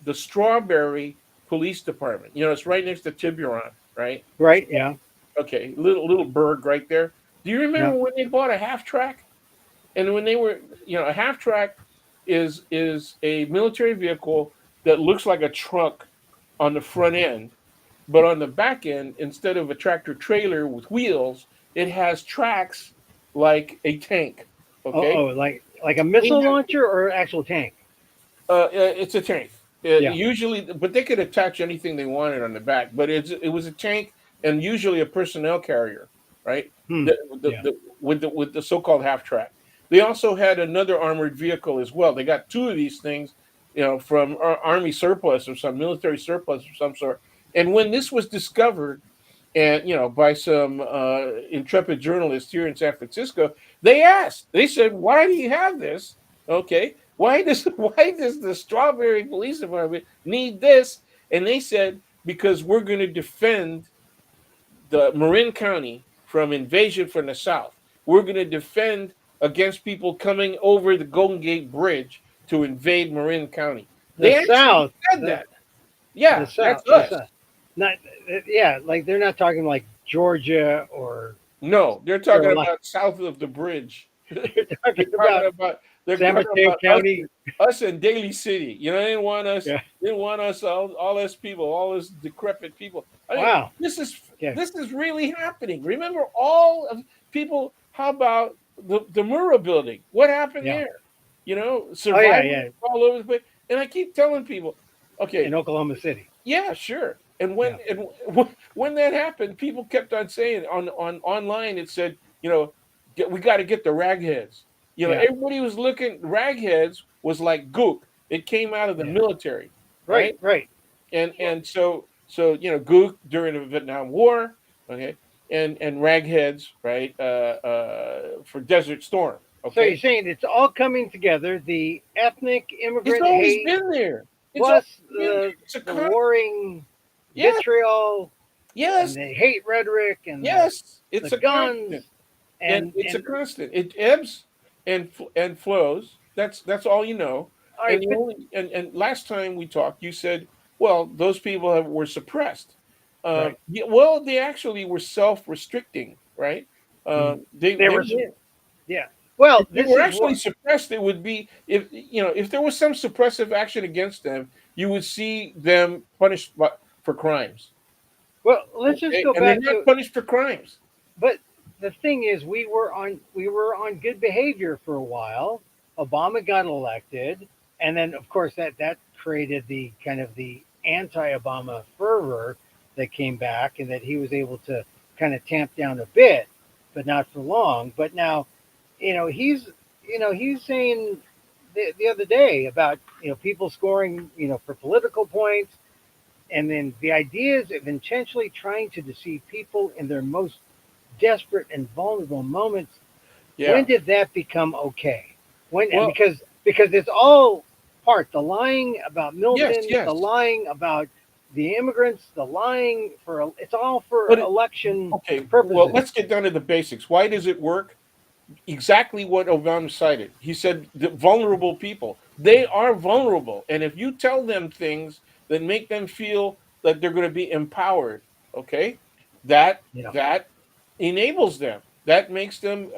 the Strawberry Police Department? It's right next to Tiburon, right? right. Yeah, Okay, little burg right there. Do you yeah. remember when they bought a half track? And when they were, a half track is a military vehicle that looks like a truck on the front end, but on the back end, instead of a tractor trailer with wheels, it has tracks like a tank. Okay, Like a missile launcher or actual tank. It's a tank. Yeah. Usually, but they could attach anything they wanted on the back. But it was a tank and usually a personnel carrier, right? Hmm. Yeah. With the so-called half track. They also had another armored vehicle as well. They got two of these things, from army surplus or some military surplus of some sort. And when this was discovered, and by some intrepid journalists here in San Francisco, they said, why do you have this? Okay, why does the Strawberry Police Department need this? And they said, because we're going to defend the Marin County from invasion from the south. We're going to defend against people coming over the Golden Gate Bridge to invade Marin County. The They actually South. said that. Yeah, that's The us. South. Not. Yeah. Like they're not talking like Georgia or No, they're talking Carolina. about south of the bridge. They're talking They're talking about about they're San talking Mateo about County. us in Daly City. They didn't want us. Yeah. They didn't want us all us people, all us decrepit people. I mean, Wow. this is Yeah. this is really happening. Remember all of people. How about the Murrah building? What happened Yeah. there? Oh yeah. Survivors Yeah. all over the place. And I keep telling people, In okay, Oklahoma City. Yeah, sure. Yeah, When that happened, people kept on saying on online. It said, we got to get the ragheads. yeah, Everybody was looking. Ragheads was like gook. It came out of the yeah. military, Right, right? right. And Well, and so gook during the Vietnam War, okay, and ragheads, right, for Desert Storm, so you're okay. saying it's all coming together: the ethnic It's immigrant always hate, been there. It's always plus been there. It's a the con. warring Yes, vitriol and yes, the hate rhetoric and yes. the It's a guns constant. And it's a and constant. It ebbs and flows. That's all you know. all And right, the but only and last time we talked, you said, well, those people were suppressed. right. Yeah, well, they actually were self-restricting, right? Mhm. They They they were, were. yeah. Well, If they this were is actually what. suppressed, it would be if there was some suppressive action against them, you would see them punished for crimes. Well, let's just Okay, go and they're back not to. punished for crimes. But the thing is, we were on good behavior for a while. Obama got elected, and then of course that created the kind of the anti-Obama fervor that came back, and that he was able to kind of tamp down a bit, but not for long. But now, he's saying the other day about people scoring for political points, and then the ideas of intentionally trying to deceive people in their most desperate and vulnerable moments. When Yeah. did that become okay? When Well, because it's all part the lying about yes, Milton, the yes. lying about the immigrants, the lying for it's all for But election okay, well, purposes. let's get down to the basics. Why does it work? Exactly what Obama cited. He said the vulnerable people, they are vulnerable. And if you tell them things that make them feel that they're going to be empowered, okay, Yeah, that enables them. That makes them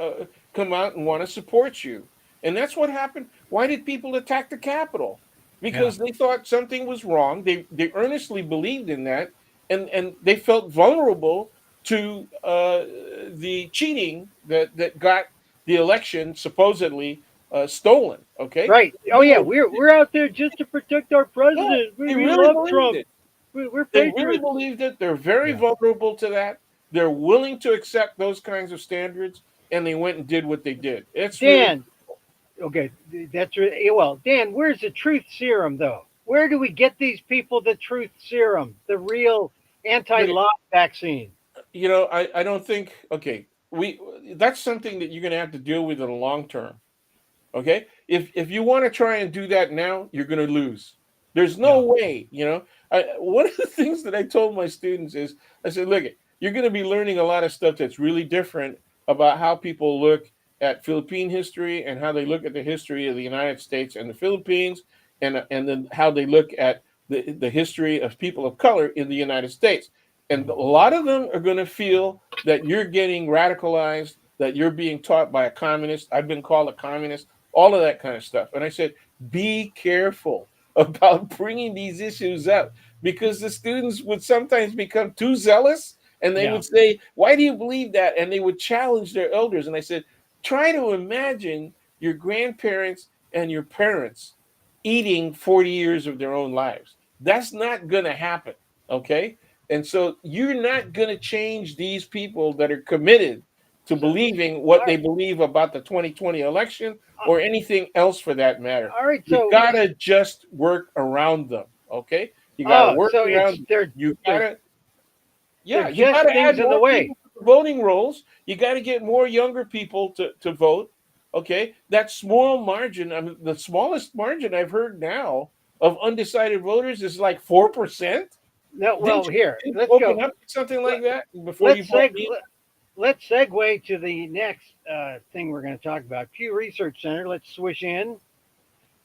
come out and want to support you. And that's what happened. Why did people attack the Capitol? yeah, Because they thought something was wrong. They earnestly believed in that, and they felt vulnerable to the cheating that got the election supposedly stolen. Okay, right. Oh they yeah, were we're out there just to protect our yeah, president. We, they we really love believed Trump. it. We're They really patriots. believed it. They're very Yeah. vulnerable to that. They're willing to accept those kinds of standards, and they went and did what they did. It's really Dan, okay, that's well, Dan. Where's the truth serum, though? Where do we get these people the truth serum, the real look. anti-lie vaccine? I don't think okay. We That's something that you're going to have to deal with in the long term. Okay, if you want to try and do that now, you're going to lose. There's Yeah, no way. One of the things that I told my students is, I said, look, you're going to be learning a lot of stuff that's really different about how people look at Philippine history and how they look at the history of the United States and the Philippines, and then how they look at the history of people of color in the United States. And a lot of them are going to feel that you're getting radicalized, that you're being taught by a communist. I've been called a communist, all of that kind of stuff. And I said, be careful about bringing these issues up, because the students would sometimes become too zealous, and they yeah, would say, why do you believe that? And they would challenge their elders. And I said, try to imagine your grandparents and your parents eating 40 years of their own lives. That's not going to happen. Okay. And so you're not going to change these people that are committed to so believing all what they right, believe about the 2020 election or anything else for that matter. all right. You So gotta just work around them. Okay, you gotta work so it's around. there. You There gotta, yeah, there's you just gotta things add in the more way. people to the voting rolls. You gotta get more younger people to vote. Okay, that small margin. I mean, the smallest margin I've heard now of undecided voters is like 4%. No, Didn't well, you, here didn't you let's open go. up to something Let, like that before you let's brought seg. me in? Let's segue to the next thing we're going to talk about. Pew Research Center. Let's swish in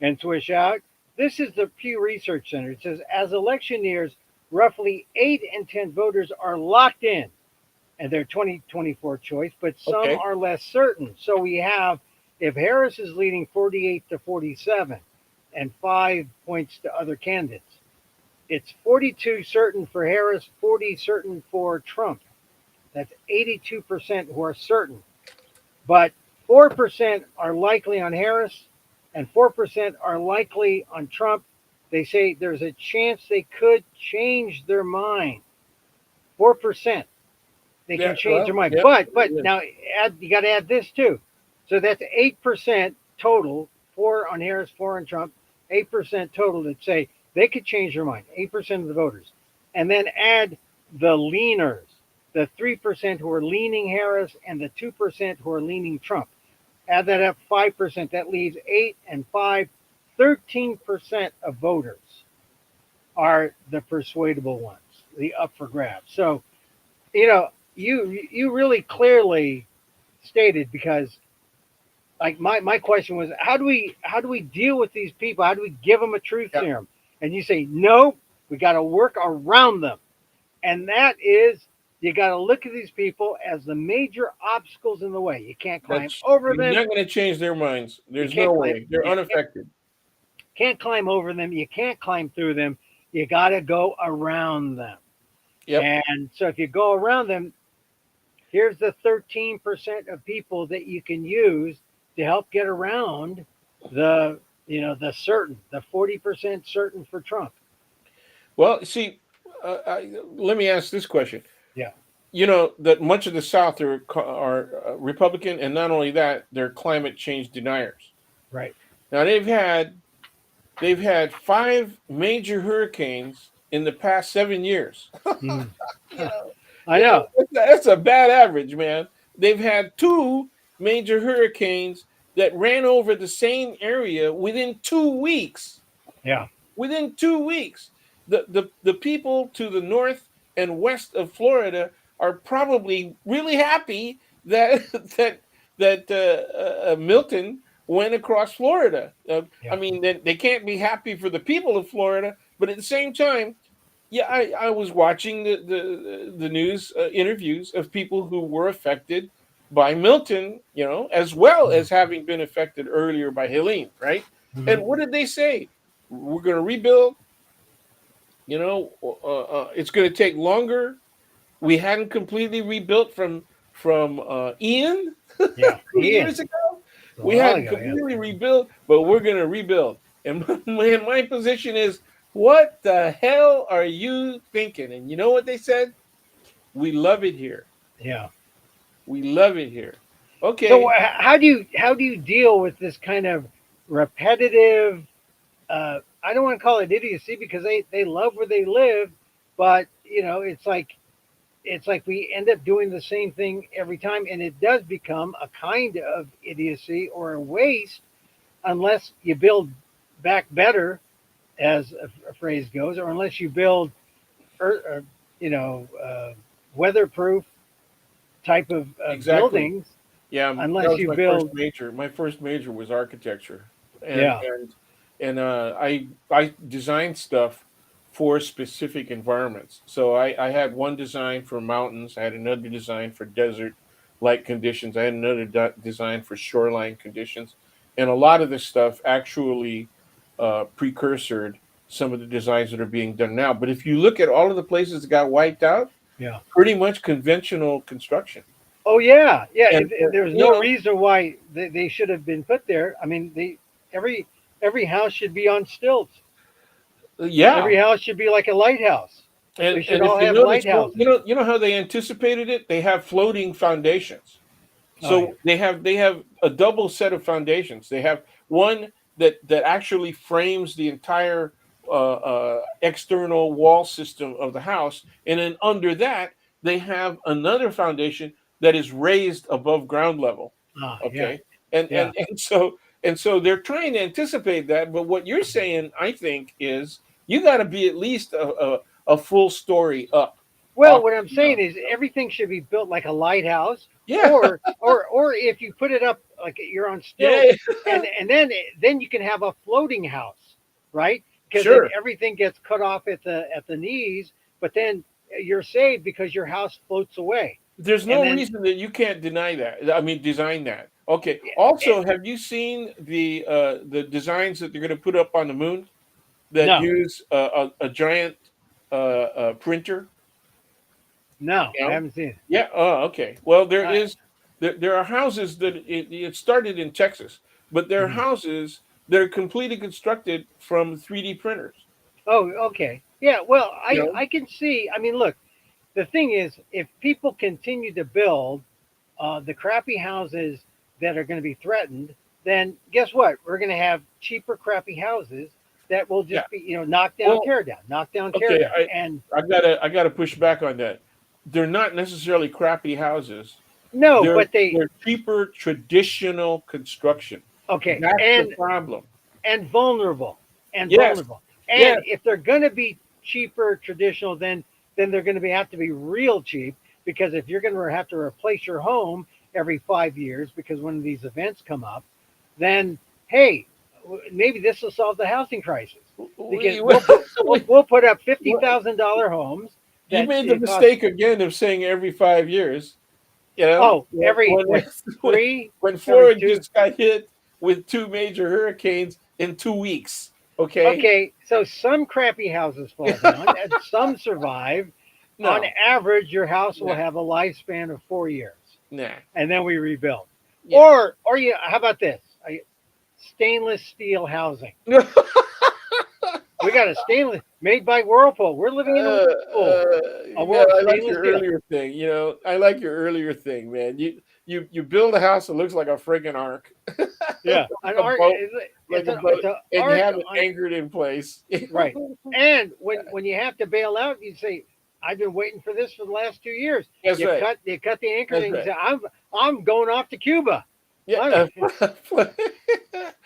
and swish out. This is the Pew Research Center. It says as election nears, roughly 8 in 10 voters are locked in and their 2024 choice, but some Okay, are less certain. So we have if Harris is leading 48 to 47 and 5 points to other candidates, it's 42 certain for Harris, 40 certain for Trump. That's 82% who are certain. But 4% are likely on Harris and 4% are likely on Trump. they say there's a chance they could change their mind. 4%. They Yeah. can change Well. their mind. Yeah. But Yeah. now you got to add this too. So that's 8% total. 4 on Harris, 4 on Trump. 8% total that say they could change their mind. 8% of the voters, and then add the leaners, the 3% who are leaning Harris and the 2% who are leaning Trump. Add that up, 5%. That leaves 8 and 5, 13% of voters are the persuadable ones, the up for grabs. So you really clearly stated, because like my question was, how do we deal with these people? How do we give them a truth Yeah. serum? And you say no, we got to work around them, and that is, you got to look at these people as the major obstacles in the way. You can't climb That's over you're them. not going to change their minds. You There's can't no climb. way. They're You unaffected. can't climb over them. You can't climb through them. You got to go around them. Yep. And so if you go around them, here's the 13% of people that you can use to help get around the certain, the 40% certain for Trump. Well, see, let me ask this question. Yeah, You know that much of the South are Republican, and not only that, they're climate change deniers. right. Now they've had five major hurricanes in the past 7 years. Mm. you know, I know. that's a bad average, man. They've had two major hurricanes that ran over the same area within 2 weeks. Yeah, Within 2 weeks, the people to the north and west of Florida are probably really happy that that Milton went across Florida. I yeah. mean, they can't be happy for the people of Florida, but at the same time, yeah, I was watching the news interviews of people who were affected by Milton, as well Mm. as having been affected earlier by Helene, right? And Mhm. what did they say? We're going to rebuild. It's going to take longer. We hadn't completely rebuilt from Ian Yeah, 2 years Ian, ago. a We while hadn't ago. Yeah. completely rebuilt, but we're going to rebuild. And my position is, what the hell are you thinking? And you know what they said? We love it here. Yeah. We love it here. So Okay. how do you deal with this kind of repetitive? I don't want to call it idiocy, because they love where they live, but it's like we end up doing the same thing every time, and it does become a kind of idiocy or a waste, unless you build back better, as a phrase goes, or unless you build, er, you know, weatherproof type of Exactly. buildings. Yeah, that Unless was you my first build, major. My first major was architecture, and yeah, I designed stuff for specific environments. So I had one design for mountains. I had another design for desert like conditions. I had another design for shoreline conditions, and a lot of this stuff actually precursored some of the designs that are being done now. But if you look at all of the places that got wiped out, yeah. pretty much conventional construction. Oh yeah, yeah. And There's you no know, reason why they should have been put there. I mean, every house should be on stilts. yeah, Every house should be like a lighthouse. They should and if all you have notice, well, lighthouses. you know how they anticipated it? They have floating foundations. Oh yeah. So they have a double set of foundations. They have one that actually frames the entire external wall system of the house, and then under that they have another foundation that is raised above ground level. Ah yeah, Okay, and yeah. and and so and so they're trying to anticipate that. But what you're saying, I think, is you got to be at least a full story up Well, off what I'm the ground. saying is everything should be built like a lighthouse, Yeah, or if you put it up like you're on stilts, yeah, and then you can have a floating house, right? Because then sure. everything gets cut off at the knees, but then you're saved because your house floats away, There's and no then reason that you can't deny that. I mean, design that. Okay. eh, Also, have you seen the designs that they're going to put up on the moon that no, use a giant printer? no, You I know? haven't seen it. Yeah. Oh, okay. Well, I, there are houses that it started in Texas, but there are mhm, houses they're completely constructed from 3D printers. Oh, okay. Yeah. Well, You I know, I can see. I mean, look. The thing is, if people continue to build the crappy houses that are going to be threatened, then guess what? We're going to have cheaper crappy houses that will yeah. just be, knock down, Well, tear down, knock down, tear okay, down. And I gotta push back on that. They're not necessarily crappy houses. no, They're but they they're cheaper traditional construction. okay, That's the problem. and vulnerable, and Yes, vulnerable. And yes, if they're going to be cheaper traditional, then they're going to have to be real cheap, because if you're going to have to replace your home every 5 years because one of these events come up, then hey, maybe this will solve the housing crisis, because we, we'll put up we, $50,000 homes you that made the it costs. mistake again of saying every 5 years. You know, Oh, every when what, when, three, when every Florida two. just got hit with two major hurricanes in 2 weeks. Okay. Okay, so some crappy houses fall down and some survive. On No, average, your house will nah, have a lifespan of 4 years, nah. and then we rebuild. Yeah. Or you, how about this? Stainless steel housing. We got a stainless made by Whirlpool. We're living in a Whirlpool, a world I like stainless your steel. earlier thing. I like your earlier thing, man. You build a house that looks like a friggin' ark, like Yeah, an a arc. boat, It's boat, it's an and you arc have it on anchored in place. right. And when you have to bail out, you say, "I've been waiting for this for the last 2 years." That's right. You cut the anchor, That's and you right. say, "I'm going off to Cuba. Yeah.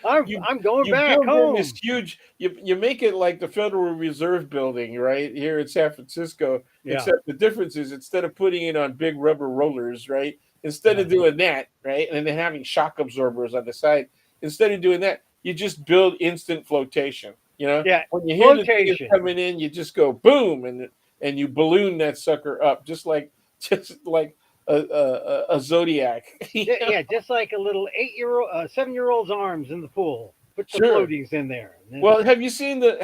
I'm You I'm going you back build in this home." huge. You make it like the Federal Reserve Building right here in San Francisco. Yeah, Except the difference is instead of putting it on big rubber rollers, right? Instead yeah, of doing that, right, and then having shock absorbers on the side, instead of doing that, you just build instant flotation. yeah. When you hear the thing is Flotation. coming in, you just go boom, and you balloon that sucker up, just like a zodiac. Yeah, just like a little 8-year-old, 7-year-old's arms in the pool. Put the Sure. floaties in there. And then, Well, have you seen the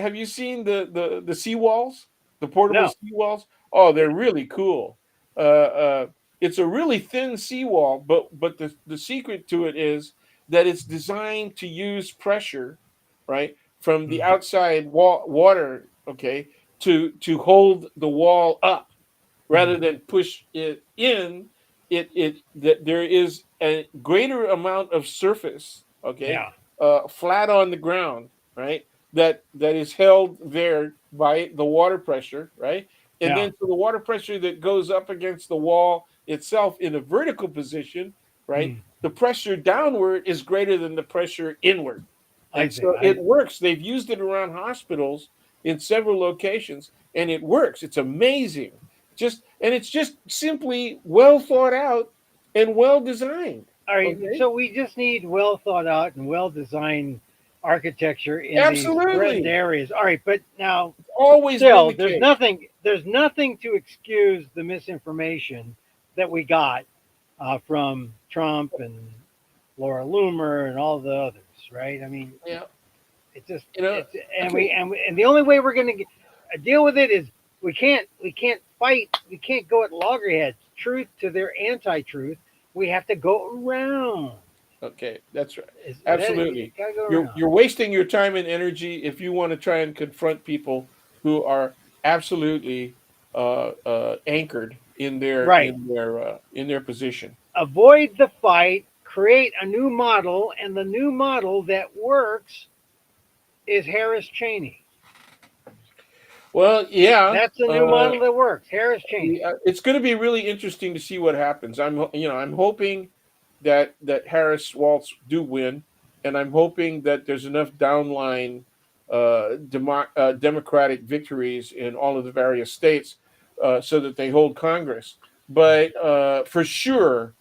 seawalls, the portable no, seawalls? Oh, they're really cool. It's a really thin seawall, but the secret to it is that it's designed to use pressure, right, from the mm, outside water, okay, to hold the wall up rather mm, than push it in. It that there is a greater amount of surface, okay, yeah, flat on the ground, right, that is held there by the water pressure, right, and yeah, then so the water pressure that goes up against the wall itself in a vertical position, right, mm, the pressure downward is greater than the pressure inward, I and see. so it works. They've used it around hospitals in several locations, and it works. It's amazing. It's just simply well thought out and well designed. All right, Okay, so we just need well thought out and well designed architecture in these threatened absolutely. areas. All right, but now Always been still, the case. there's nothing to excuse the misinformation that we got from Trump and Laura Loomer and all the others, right? I mean, Yeah, it just you know. it's Okay, and the only way we're going to deal with it is we can't fight, we can't go at loggerheads, truth to their anti-truth. We have to go around. okay, that's right. Is that you Absolutely. gotta go You're around? you're wasting your time and energy if you want to try and confront people who are absolutely anchored in their Right. in their in their position. Avoid the fight. Create a new model, and the new model that works is Harris Cheney. Well, yeah. That's the new model that works. Harris Cheney. It's going to be really interesting to see what happens. I'm hoping that Harris Waltz do win, and I'm hoping that there's enough downline Democratic victories in all of the various states so that they hold Congress. But for sure,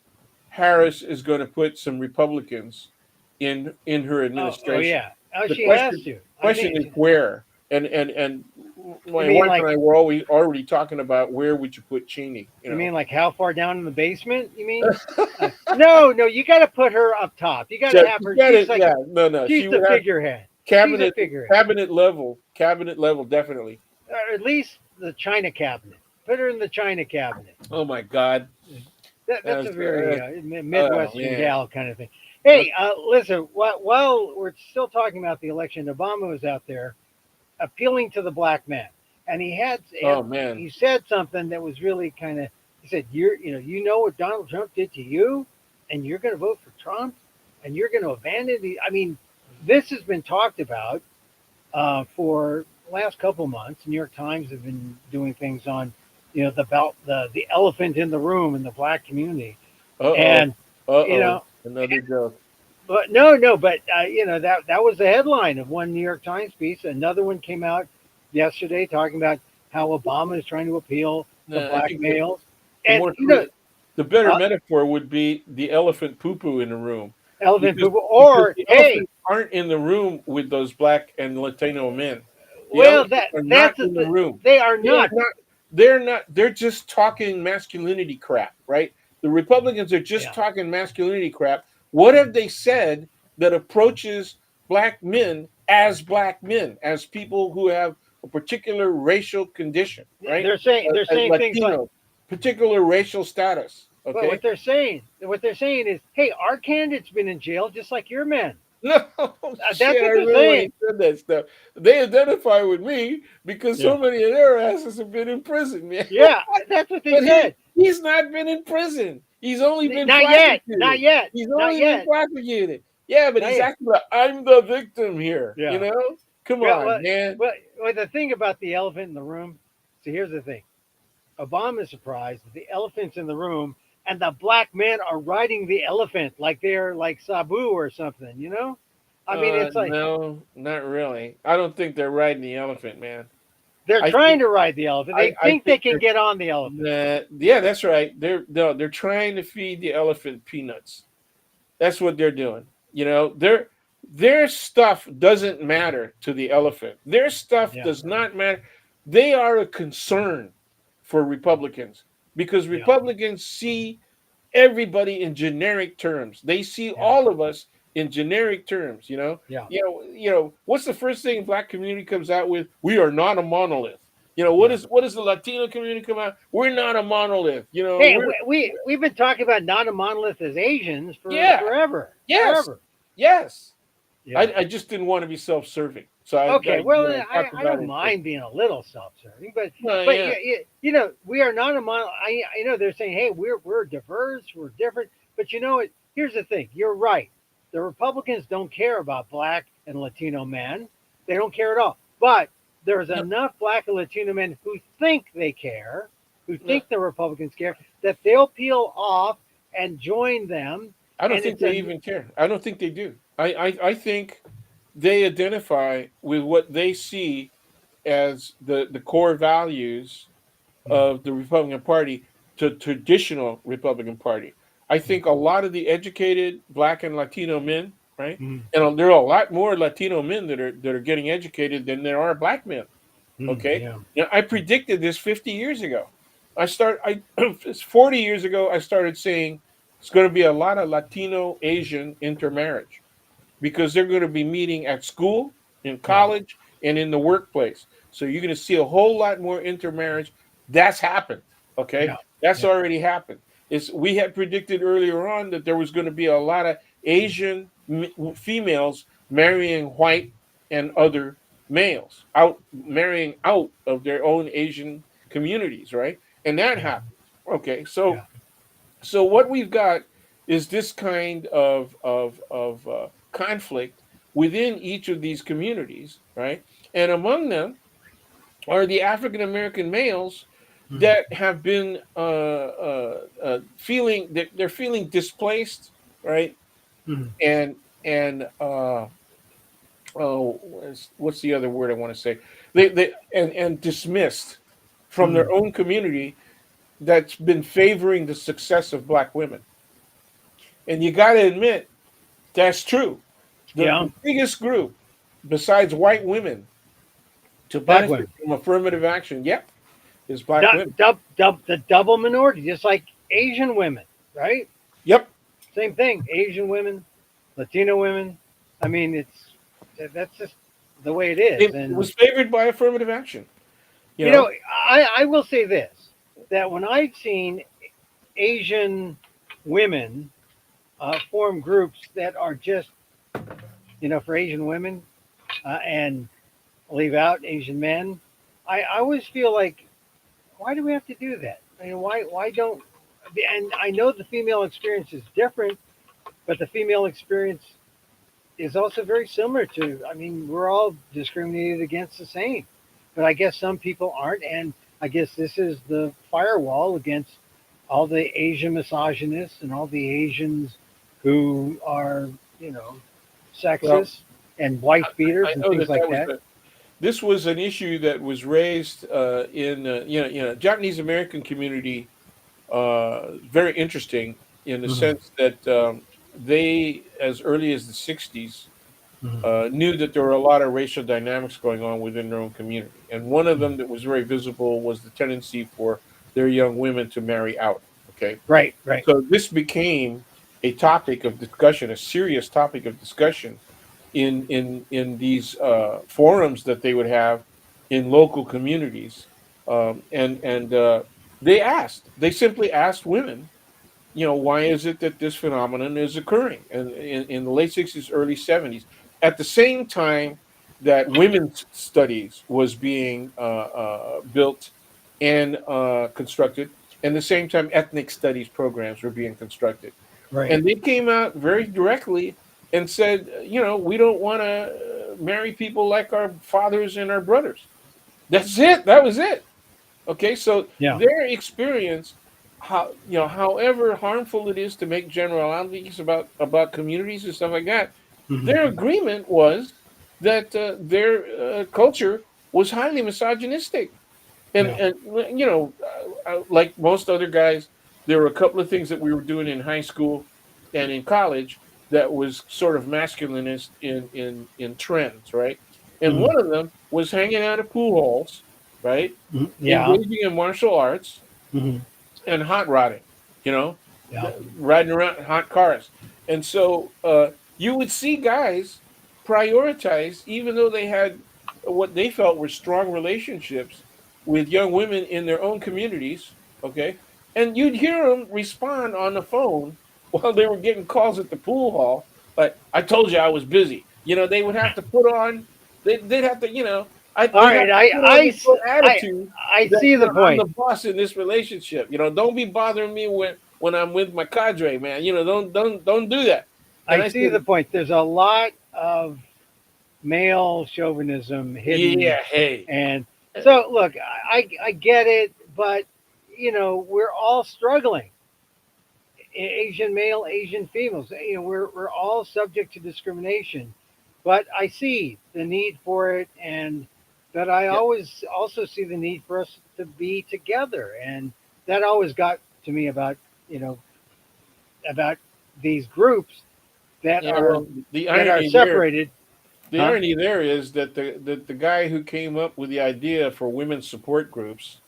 Harris is going to put some Republicans in her Oh administration. yeah. Oh, The she has question to. I question is mean, where, and you my mean wife and like I were already talking about where would you put Cheney. you mean like how far down in the basement? You mean? No, no. You got to put her up top. You got to So have she her. got it. Yeah, no, no. She's She the would have figurehead. She's a cabinet figurehead, cabinet level, definitely. or at least the China cabinet. Put her in the China cabinet. Oh my God. That's a That's, very oh Midwestern man. gal kind of thing. Hey, listen. While we're still talking about the election, Obama was out there appealing to the black man, and Oh man. he said something that was really kind of. He said, you know what Donald Trump did to you, and you're going to vote for Trump, and you're going to abandon the. I mean, this has been talked about for the last couple months. New York Times have been doing things on, the elephant in the room in the black community, Uh-oh. and you Uh-oh. know, Another joke. but no, but that was the headline of one New York Times piece. Another one came out yesterday talking about how Obama is trying to appeal to No, I black think males, the and more the better uh, metaphor would be the elephant poo-poo in the room. elephant Because people, because or the hey, elephants aren't in the room with those black and Latino men. The well, elephants are not that's in the room. they are They are not. not. They're not. They're just talking masculinity crap, right? The Republicans are just Yeah, talking masculinity crap. What have they said that approaches black men, as people who have a particular racial condition, right? they're As saying things like. Latino, particular racial status. Well, Okay. what they're saying is, hey, our candidate's been in jail just like your men. No, That's shit, I what they're remember when saying. he said that stuff. They identify with me because Yeah, so many of their asses have been in prison, man. yeah, that's what they But said. he's not been in prison. He's only been Not yet, not prosecuted. yet, He's not only been yet, prosecuted. Yeah, but not he's yet. acting like I'm the victim here. You Yeah. know? Come Well, on, well, man. the thing about the elephant in the room. See, here's the thing. Obama is surprised that the elephant's in the room, and the black men are riding the elephant like they're like Sabu or something. I mean, it's like No, not really. I don't think they're riding the elephant, man. they're I trying think to ride the elephant. They I think they think can get on the elephant. yeah, that's right. They're no, they're trying to feed the elephant peanuts. That's what they're doing. Their stuff doesn't matter to the elephant. Their stuff Yeah, does not matter. They are a concern for Republicans because yeah, Republicans see everybody in generic terms. They see yeah, all of us in generic terms. yeah, What's the first thing black community comes out with? We are not a monolith. yeah. What is the Latino community come out? We're not a monolith. Hey, we've been talking about not a monolith as Asians for Yeah, forever, yes, forever. yes. Yeah. I just didn't want to be self-serving, so Okay, well, talked I about don't it first. mind being a little self-serving, but Well, yeah, we are not a mon. I know they're saying, hey, we're diverse, we're different, but you know what? Here's the thing. You're right. The Republicans don't care about black and Latino men. They don't care at all. But there's no, enough black and Latino men who think they care, who no, think the Republicans care, that they'll peel off and join them. I don't And think it's they a even care. I don't think they do. I think they identify with what they see as the core values Mm, of the Republican Party, to traditional Republican Party. I mm, think a lot of the educated black and Latino men, right? mm, And there are a lot more Latino men that are getting educated than there are black men. Okay. yeah, Now, I predicted this 50 years ago. It's 40 years ago, I started saying it's going to be a lot of Latino Asian intermarriage because they're going to be meeting at school, in yeah, college, and in the workplace. So you're going to see a whole lot more intermarriage. That's happened. Okay. yeah, That's yeah, already happened. We had predicted earlier on that there was going to be a lot of Asian females marrying white and other males, out marrying out of their own Asian communities, right? And that yeah, happened. Okay, yeah. so what we've got is this kind of conflict within each of these communities, right? And among them are the African American males Mm, that have been feeling that they're feeling displaced, right? mm, And oh, what's the other word I want to say? They and dismissed from mm. their own community that's been favoring the success of black women. And you got to admit that's true. Yeah, The biggest group besides white women to black benefit women. from affirmative action, yep, is black women. The double minority, just like Asian women, right? Yep, Same thing. Asian women, Latino women. I mean, that's just the way it is. it And was favored by affirmative action. You you know, know, I will say this: that when I've seen Asian women form groups that are just, for Asian women and leave out Asian men. I always feel like, why do we have to do that? I mean, why don't? And I know the female experience is different, but the female experience is also very similar to. I mean, we're all discriminated against the same, but I guess some people aren't, and I guess this is the firewall against all the Asian misogynists and all the Asians who are, you know, Well, sexist and wife beaters I and know things that like that. this was an issue that was raised in Japanese American community. Very interesting in the Hmm. sense that they, as early as the '60s, Hmm. knew that there were a lot of racial dynamics going on within their own community, and one of them that was very visible was the tendency for their young women to marry out. Okay, Right, right. so this became a topic of discussion, a serious topic of discussion in these forums that they would have in local communities, and they simply asked women, why is it that this phenomenon is occurring? And in the late '60s, early '70s, at the same time that women's studies was being built and constructed, and the same time ethnic studies programs were being constructed, Right. and they came out very directly and said, we don't want to marry people like our fathers and our brothers. That's it. That was it. Okay, so Yeah. their experience, however harmful it is to make generalities about communities and stuff like that, Hmm. their agreement was that their culture was highly misogynistic, and Yeah. and like most other guys, there were a couple of things that we were doing in high school and in college that was sort of masculinist in trends, right? And Hmm. one of them was hanging out at pool halls, right? Yeah. Engaging in martial arts Hmm. and hot rodding, you know, Yeah. riding around in hot cars. And so you would see guys prioritize, even though they had what they felt were strong relationships with young women in their own communities, okay? And you'd hear them respond on the phone while they were getting calls at the pool hall, like, I told you I was busy. They would have to put on, they'd have to, All they'd have right. to put on this little I, attitude I that see the I'm the point. boss in this relationship. Don't be bothering me when I'm with my cadre, man. Don't do that. And I I see said, the point. There's a lot of male chauvinism hidden, yeah, hey, and so look, I get it, but we're all struggling. Asian male, Asian females. We're all subject to discrimination, but I see the need for it, and but I yeah, always also see the need for us to be together, and that always got to me you know about these groups that yeah. are Well, the that are irony there, separated, the huh? irony there is that the guy who came up with the idea for women's support groups,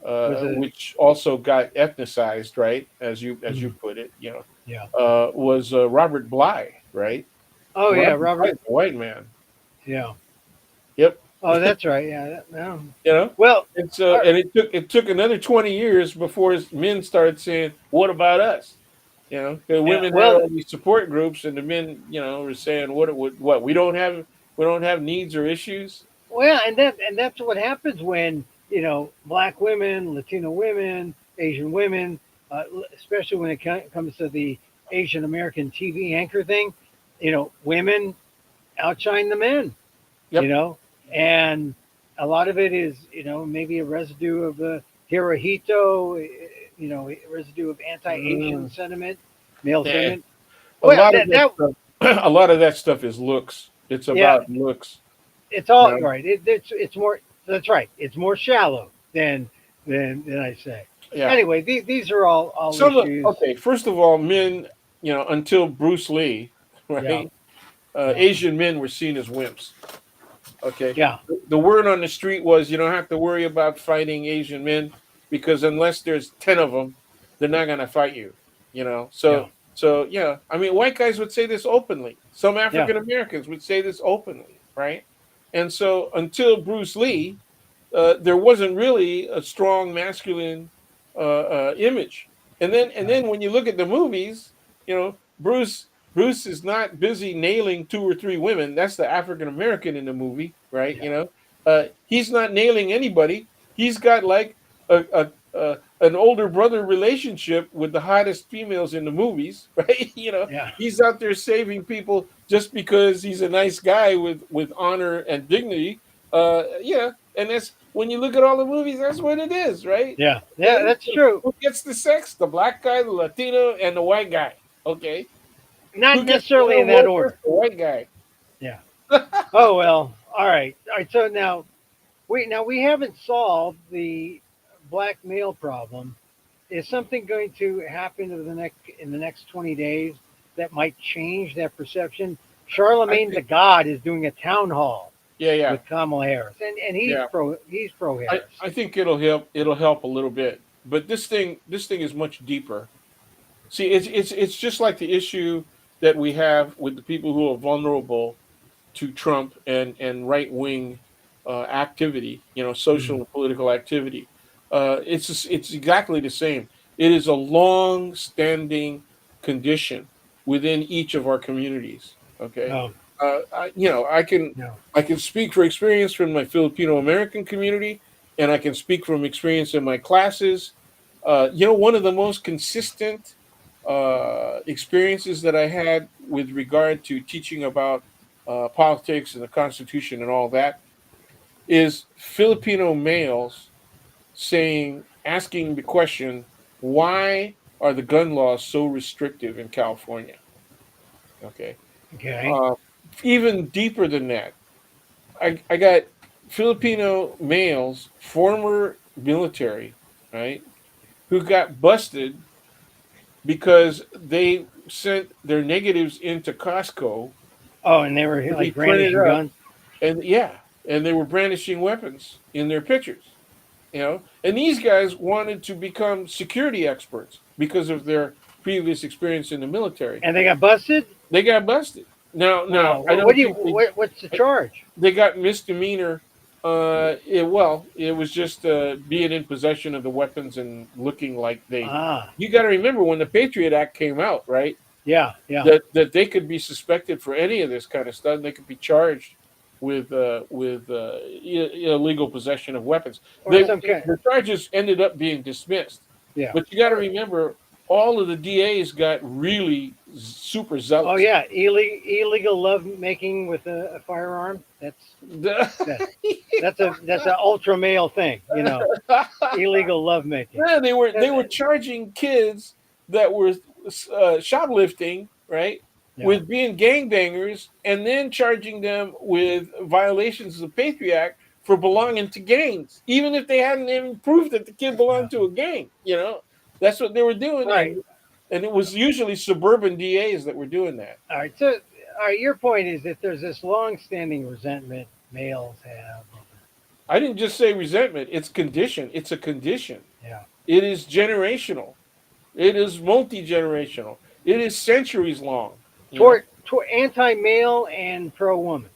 Was a which also got ethnicized, right, as you mm, put it, yeah. was Robert Bly, right? Oh yeah, Robert Bly Robert. is a white man. Yeah. Yep. Oh, that's right. Yeah. No. you know Well, and so uh, and it took another 20 years before men started saying, what about us? The yeah. women had Well, all these support groups, and the men, were saying, what, we don't have needs or issues. and that's what happens when black women, Latino women, Asian women, especially when it comes to the Asian American TV anchor thing. Women outshine the men. You Yep. know, and a lot of it is maybe a residue of the Hirohito, residue of anti-Asian Mm, sentiment, male eh. sentiment. a Well, lot of that that that stuff a lot of that stuff is looks. It's yeah, about looks. it's you all know right. It's more. That's right. It's more shallow than I say. yeah. Anyway, these are all issues. Okay, first of all, men, until Bruce Lee, Yeah, right, yeah, Asian men were seen as wimps. Okay. yeah, The word on the street was, you don't have to worry about fighting Asian men, because unless there's 10 of them, they're not going to fight you. yeah, So yeah, I mean, white guys would say this openly. Some yeah. African Americans would say this openly, right? And so until Bruce Lee, there wasn't really a strong masculine image. And then Right. when you look at the movies, Bruce Bruce is not busy nailing two or three women. That's the African American in the movie, right? Yeah. He's not nailing anybody. He's got like an older brother relationship with the hottest females in the movies, right? Yeah. He's out there saving people just because he's a nice guy with honor and dignity. And that's when you look at all the movies, that's what it is, right? Yeah. Yeah. Okay, That's true. who gets the sex? The black guy, the Latino, and the white guy. Okay, Not who gets the necessarily in that worker? order. The white guy. Yeah. Oh well. All right. All right. So now we haven't solved the black male problem. Is something going to happen in the next 20 days that might change that perception? I Charlemagne the think, God is doing a town hall yeah, yeah, with Kamala Harris, and yeah. he's pro I, Harris. I think it'll help. It'll help a little bit, but this thing is much deeper. See, it's just like the issue that we have with the people who are vulnerable to Trump and right wing activity, social Mm. and political activity. It's exactly the same. It is a long standing condition within each of our communities. Okay, Oh no. I can speak for experience from my Filipino American community, and I can speak from experience in my classes. One of the most consistent experiences that I had with regard to teaching about politics and the Constitution and all that is Filipino males asking the question, why are the gun laws so restrictive in California? Okay. Okay. Uh, Even deeper than that, I got Filipino males, former military, right, who got busted because they sent their negatives into Costco Oh, and they were to be like printed brandishing up, guns. and yeah, and they were brandishing weapons in their pictures, and these guys wanted to become security experts because of their previous experience in the military. And they got busted. They got busted. Now Wow. I What don't do you? think What's the charge? they got misdemeanor. It was just being in possession of the weapons and looking like they. Ah. You got to remember when the Patriot Act came out, right? Yeah. Yeah. That they could be suspected for any of this kind of stuff. They could be charged with illegal possession of weapons. Or some kind. The charges ended up being dismissed, Yeah. but you got to remember all of the DAs got really super Oh zealous. yeah. Illegal love making with a firearm. That that's an ultra male thing. Illegal love making. Yeah, they were Uh, charging kids that were shoplifting, right, Yeah. with being gangbangers, and then charging them with violations of the Patriot Act for belonging to gangs, even if they hadn't even proved that the kid Yeah. belonged to a gang. That's what they were doing, Right. and it was usually suburban DAs that were doing that. All right. So, all right. Your point is that there's this long-standing resentment males have. I didn't just say resentment; it's condition. It's a condition. Yeah. It is generational. It is multi generational. It is centuries long. Toward anti-male and pro-woman.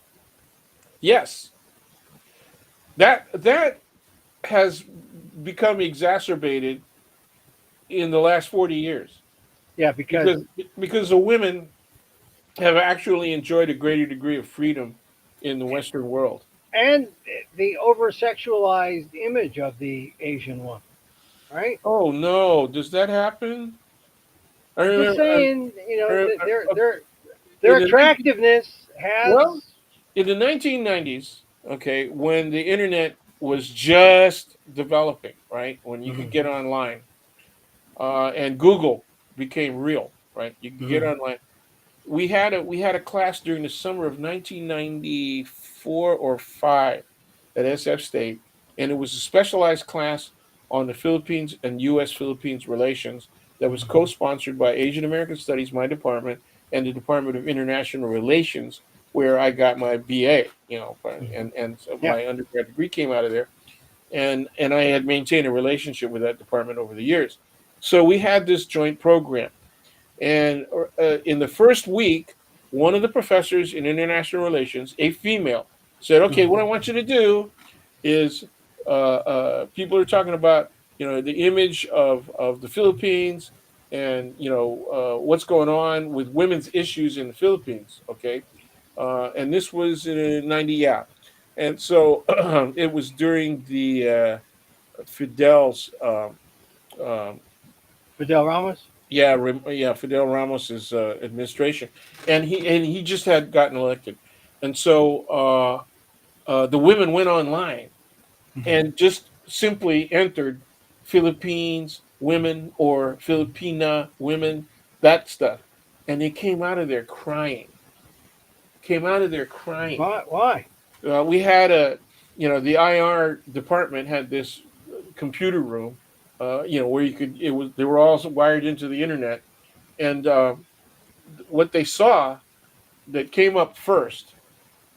Yes, that has become exacerbated in the last 40 years Yeah. Because because because the women have actually enjoyed a greater degree of freedom in the Western world. and the over-sexualized image of the Asian woman. Right. Oh no, does that happen? I I'm just remember saying. Their in the attractiveness well has. in the 1990s, okay, when the internet was just developing, right, when you could Mhm, get online, and Google became real, right? You could get mhm. online. We had a class during the summer of 1994 or five at SF State, and it was a specialized class on the Philippines and U.S. Philippines relations that was co-sponsored by Asian American Studies, my department, and the Department of International Relations, where I got my BA. And so Yeah. my undergrad degree came out of there, and I had maintained a relationship with that department over the years. So we had this joint program, and in the first week, one of the professors in international relations, a female, said, "Okay, Mhm. what I want you to do is people are talking about the image of the Philippines and what's going on with women's issues in the Philippines. Okay, and this was in '90, yeah, and so it was during the Fidel's. Um, Fidel Ramos. yeah, yeah, Fidel Ramos's administration, and he just had gotten elected, and so the women went online Mhm. and just simply entered Philippines women or Filipina women, that stuff, and they came out of there crying. Came out of there crying. Why? Why? We had the IR department had this computer room, where you could. It was they were all wired into the internet, and what they saw that came up first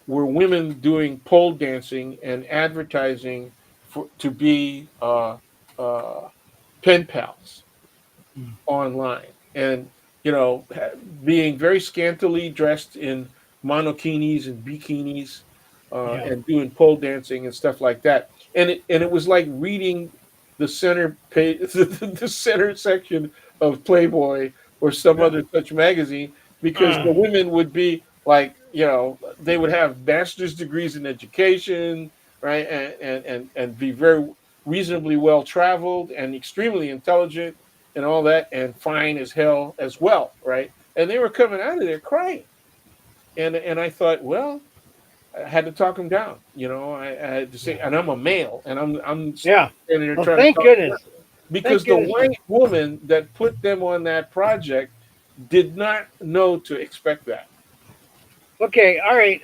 were women doing pole dancing and advertising to be pen pals Mm. online, and being very scantily dressed in monokinis and bikinis, Yeah. and doing pole dancing and stuff like that. And it was like reading the center page, the center section of Playboy or some Yeah. other such magazine, because the Mm. women would be like, they would have master's degrees in education, right, and be very reasonably well traveled and extremely intelligent and all that, and fine as hell as well, right? And they were coming out of there crying, and I thought, well, I had to talk them down. I had to say, Yeah. and I'm a male, and I'm Yeah. standing there Well, trying to thank talk them down, goodness. because Thank the goodness for. white woman that put them on that project did not know to expect that. Okay. All right.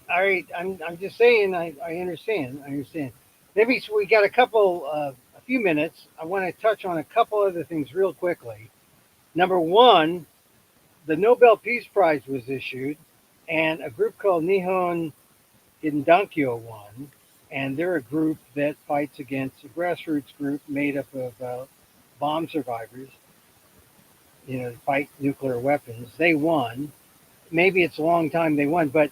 All right. I'm just saying. I understand. I understand. Maybe we got a few minutes. I want to touch on a couple other things real quickly. Number one, the Nobel Peace Prize was issued, and a group called Nihon Hindankyo won, and they're a group that fights against a grassroots group made up of bomb survivors, to fight nuclear weapons. They won. Maybe it's a long time they won, but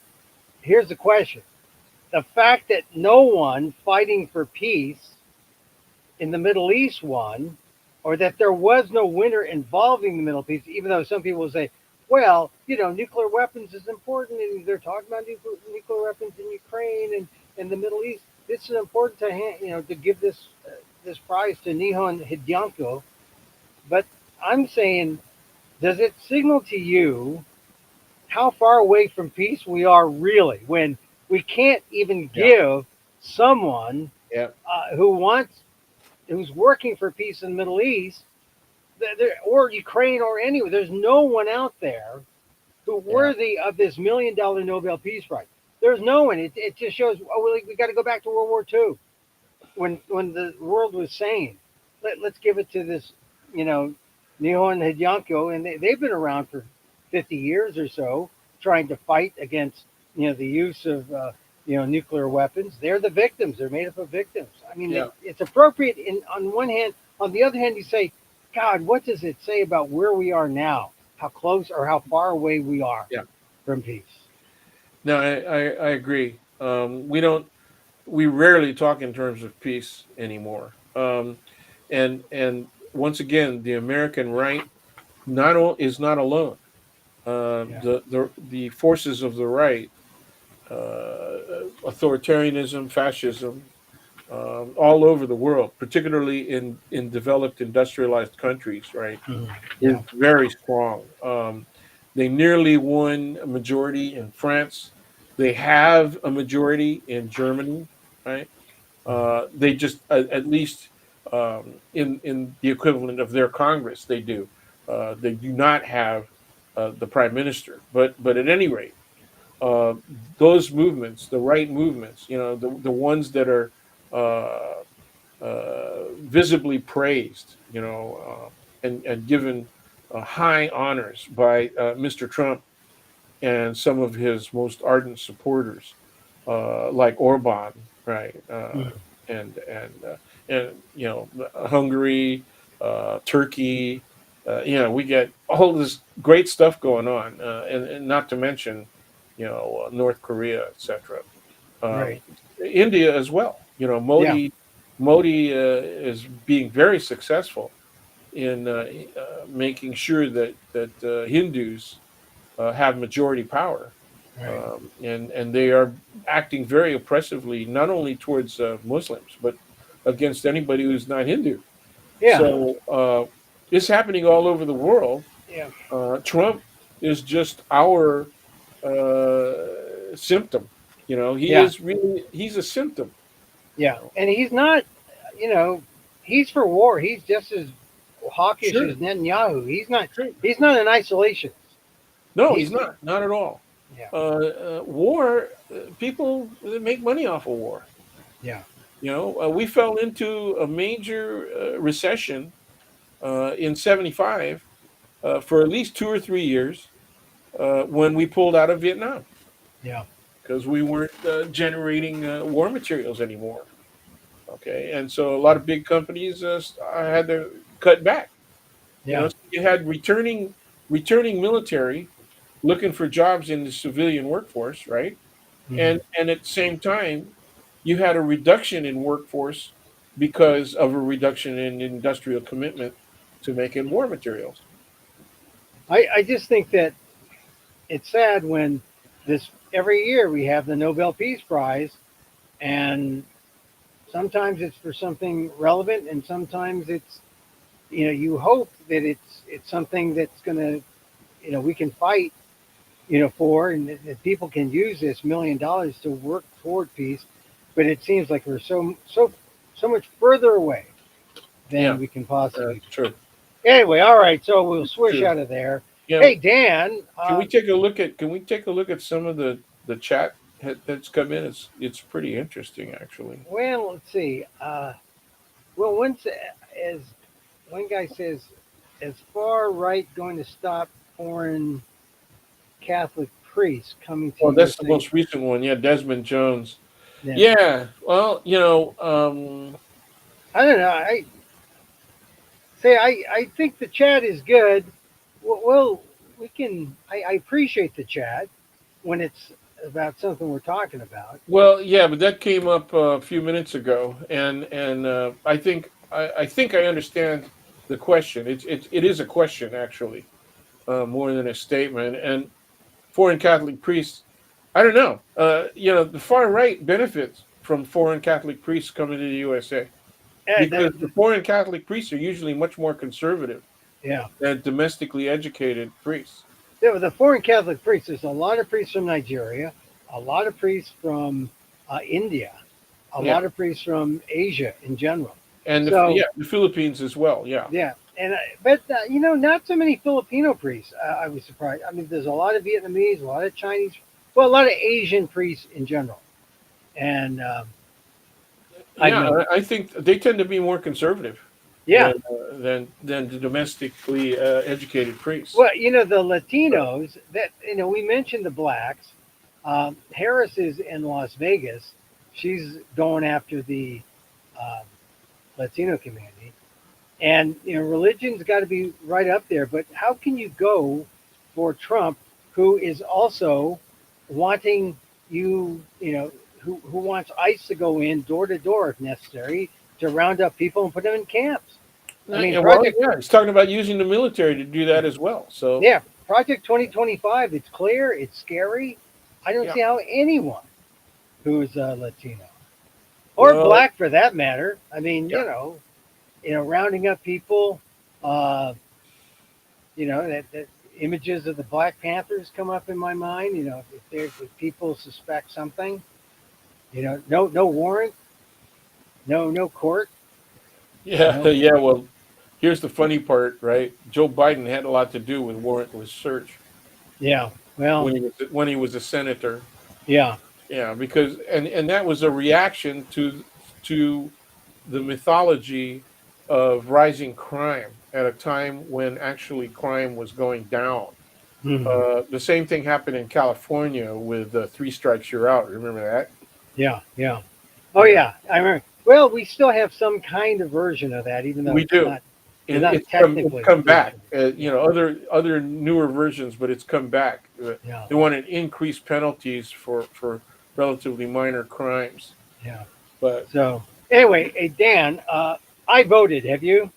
here's the question: the fact that no one fighting for peace in the Middle East won, or that there was no winner involving the Middle East, even though some people will say, well, nuclear weapons is important, and they're talking about nuclear weapons in Ukraine and the Middle East. This is important to give this prize to Nihon Hidyanko. But I'm saying, does it signal to you how far away from peace we are really when we can't even Yeah, give someone yeah, who's working for peace in the Middle East, or Ukraine or anywhere. There's no one out there who yeah, worthy of this $1 million Nobel Peace Prize. There's no one. It just shows. Oh, we got to go back to World War II when the world was saying, let's give it to this, you know, Nihon Hidyanko, and they've been around for 50 years or so, trying to fight against the use of nuclear weapons. They're the victims. They're made up of victims. I mean, yeah, it's appropriate on one hand. On the other hand, you say, God, what does it say about where we are now? How close or how far away we are yeah. from peace? No, I agree. We rarely talk in terms of peace anymore. And once again, the American right is not alone. Yeah. The forces of the right, authoritarianism, fascism, all over the world, particularly in developed industrialized countries, right, Mhm. is Yeah. very strong. They nearly won a majority in France. They have a majority in Germany, right? They just, at least in the equivalent of their Congress, they do. They do not have the prime minister, but at any rate, uh, those movements, the right movements, the ones that are visibly praised, and given high honors by Mr. Trump and some of his most ardent supporters, like Orban, right, Mhm. and Hungary, Turkey. We get all this great stuff going on, and not to mention, North Korea, etc. Um, Right. India as well. Yeah. Modi is being very successful making sure that Hindus have majority power, Right. and they are acting very oppressively, not only towards Muslims, but against anybody who's not Hindu. Yeah. So it's happening all over the world. Yeah. Trump is just our symptom. Yeah. He's a symptom. Yeah. And he's not, you know, he's for war. He's just as hawkish as Sure, Netanyahu. He's not. sure. He's not an isolationist. No, He's he's not at all. yeah. War, people make money off of war. Yeah. We fell into a major recession in '75 for at least 2 or 3 years when we pulled out of Vietnam Yeah. because we weren't generating war materials anymore. Okay, and so a lot of big companies had to cut back. Yeah. So you had returning military looking for jobs in the civilian workforce, right? Hmm. And at the same time, you had a reduction in workforce because of a reduction in industrial commitment to making war materials. I just think that it's sad when this every year we have the Nobel Peace Prize, and sometimes it's for something relevant, and sometimes it's you hope that it's something that's going to we can fight for, and that people can use this $1 million to work toward peace. But it seems like we're so much further away than Yeah, we can possibly be. true, Anyway, all right, so we'll swish true. out of there. Yeah, Hey, Dan. can we take a look at some of the chat that's come in? It's pretty interesting actually. Well, let's see. Well, as one guy says, is far right going to stop foreign Catholic priests coming to Well, that's the USA? most recent one. Yeah, Desmond Jones. Yeah, Yeah. Well, I don't know. I think the chat is good. Well, we can. I appreciate the chat when it's about something we're talking about. well, yeah, but that came up a few minutes ago, and I think I understand the question. It is a question actually, more than a statement. And foreign Catholic priests, I don't know. The far right benefits from foreign Catholic priests coming to the USA Eh, because the foreign Catholic priests are usually much more conservative yeah, than domestically educated priests. the foreign Catholic priests. There's a lot of priests from Nigeria, a lot of priests from India, a Yeah, lot of priests from Asia in general. and So the Philippines as well. Yeah, yeah, and but not so many Filipino priests. I was surprised. I mean, there's a lot of Vietnamese, a lot of Chinese, well, a lot of Asian priests in general, and I've yeah. noticed. I think they tend to be more conservative Yeah, than the domestically educated priests. well, the Latinos that we mentioned the blacks. Harris is in Las Vegas. She's going after the um, Latino community, and religion's got to be right up there. But how can you go for Trump, who is also wanting who wants ICE to go in door to door if necessary to round up people and put them in camps? I mean, Yeah, well, yeah, he's talking about using the military to do that as well. So yeah, Project 2025. It's clear. It's scary. I don't yeah, see how anyone who's Latino or well, black, for that matter. I mean, yeah, rounding up people. Uh, that images of the Black Panthers come up in my mind. If people suspect something, no warrant, no court. yeah, No, yeah. Well, here's the funny part, right? Joe Biden had a lot to do with warrantless search yeah, well, when he was a senator. yeah, Yeah, because and that was a reaction to the mythology of rising crime at a time when actually crime was going down. hmm, The same thing happened in California with Three Strikes You're Out. Remember that? yeah, yeah. Oh Yeah, yeah, I remember. Well, we still have some kind of version of that, even though we do. it's And not it's technically come back. official. Yeah, Other newer versions, but it's come back. yeah, They want to increase penalties for relatively minor crimes. yeah. But So anyway, hey Dan, I voted. Have you?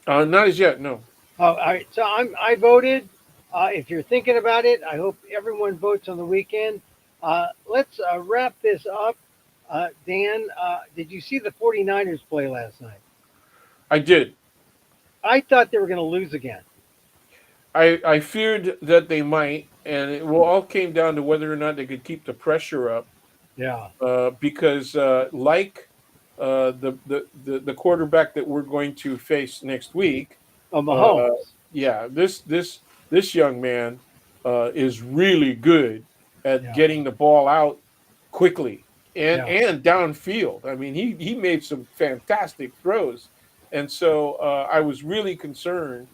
Not as yet. No. Oh, all right. So I voted. If you're thinking about it, I hope everyone votes on the weekend. Let's wrap this up. Dan, did you see the 49ers play last night? I did. I thought they were going to lose again. I feared that they might, and it all came down to whether or not they could keep the pressure up. Yeah. Because like the quarterback that we're going to face next week, Oh, uh, Mahomes. yeah, this young man is really good at Yeah. getting the ball out quickly and Yeah. and downfield. I mean, he made some fantastic throws, and so I was really concerned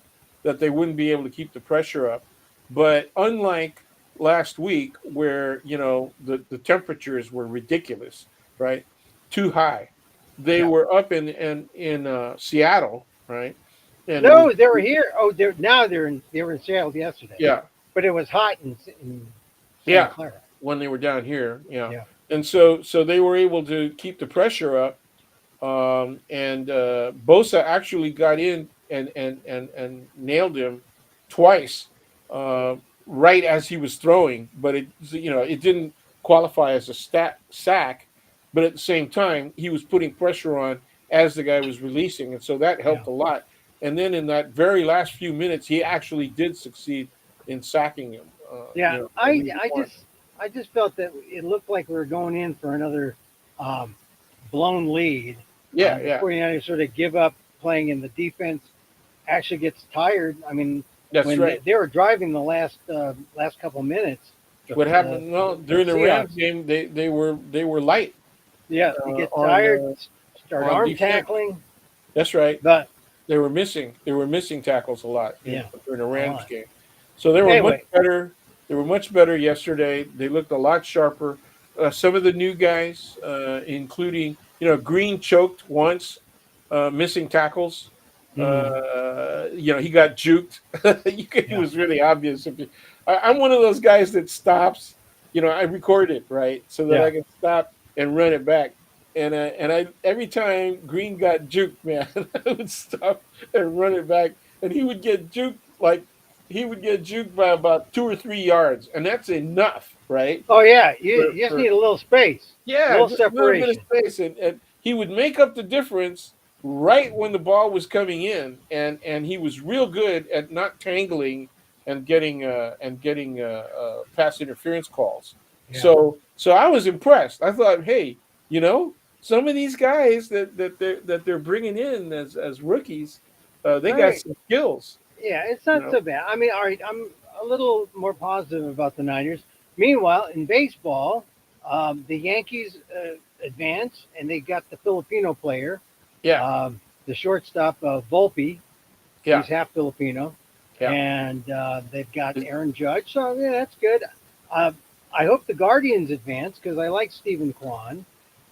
that they wouldn't be able to keep the pressure up. But unlike last week, where the temperatures were ridiculous, right, too high, they Yeah. were up in Seattle, right, and it was No, they were here. Oh, they were in Seattle yesterday, yeah. but it was hot in Santa Yeah, Clara. when they were down here, yeah, Yeah. and so they were able to keep the pressure up, and Bosa actually got in and nailed him twice, uh, right as he was throwing, but it didn't qualify as a sack, but at the same time he was putting pressure on as the guy was releasing, and so that Yeah. helped a lot. And then in that very last few minutes, he actually did succeed in sacking him. Yeah, And I he I won. just I just felt that it looked like we were going in for another um, blown lead. Yeah, The yeah, 49ers sort of give up playing, and the defense actually gets tired. I mean, that's when they, right. they were driving the last couple minutes, What the happened? Well, the during the Rams Seahawks, game, they were light yeah, they get on tired, start on arm defense. tackling, That's right. but They were missing tackles a lot yeah, during the a Rams lot. game. So they were much Anyway, better. They were much better yesterday. They looked a lot sharper. Some of the new guys, including Green choked once, missing tackles. hmm, He got juked. It yeah, was really obvious. I'm one of those guys that stops. I record it right so that yeah, I can stop and run it back. And I every time Green got juked, man, I would stop and run it back, and he would get juked by about 2 or 3 yards, and that's enough, right? oh yeah, you, For, you just for need a little space, a yeah, little just a little bit of separation. space, and he would make up the difference right when the ball was coming in, and he was real good at not tangling and getting pass interference calls. Yeah, So I was impressed. I thought, hey, some of these guys that they're bringing in as rookies, they got right. some skills. Yeah, it's You not know, so bad. I mean, all right, I'm a little more positive about the Niners. Meanwhile, in baseball, the Yankees advance, and they got the Filipino player, yeah, the shortstop, Volpe. yeah. He's half Filipino, Yeah. and they've got Aaron Judge. So yeah, that's good. Uh, I hope the Guardians advance because I like Stephen Kwan,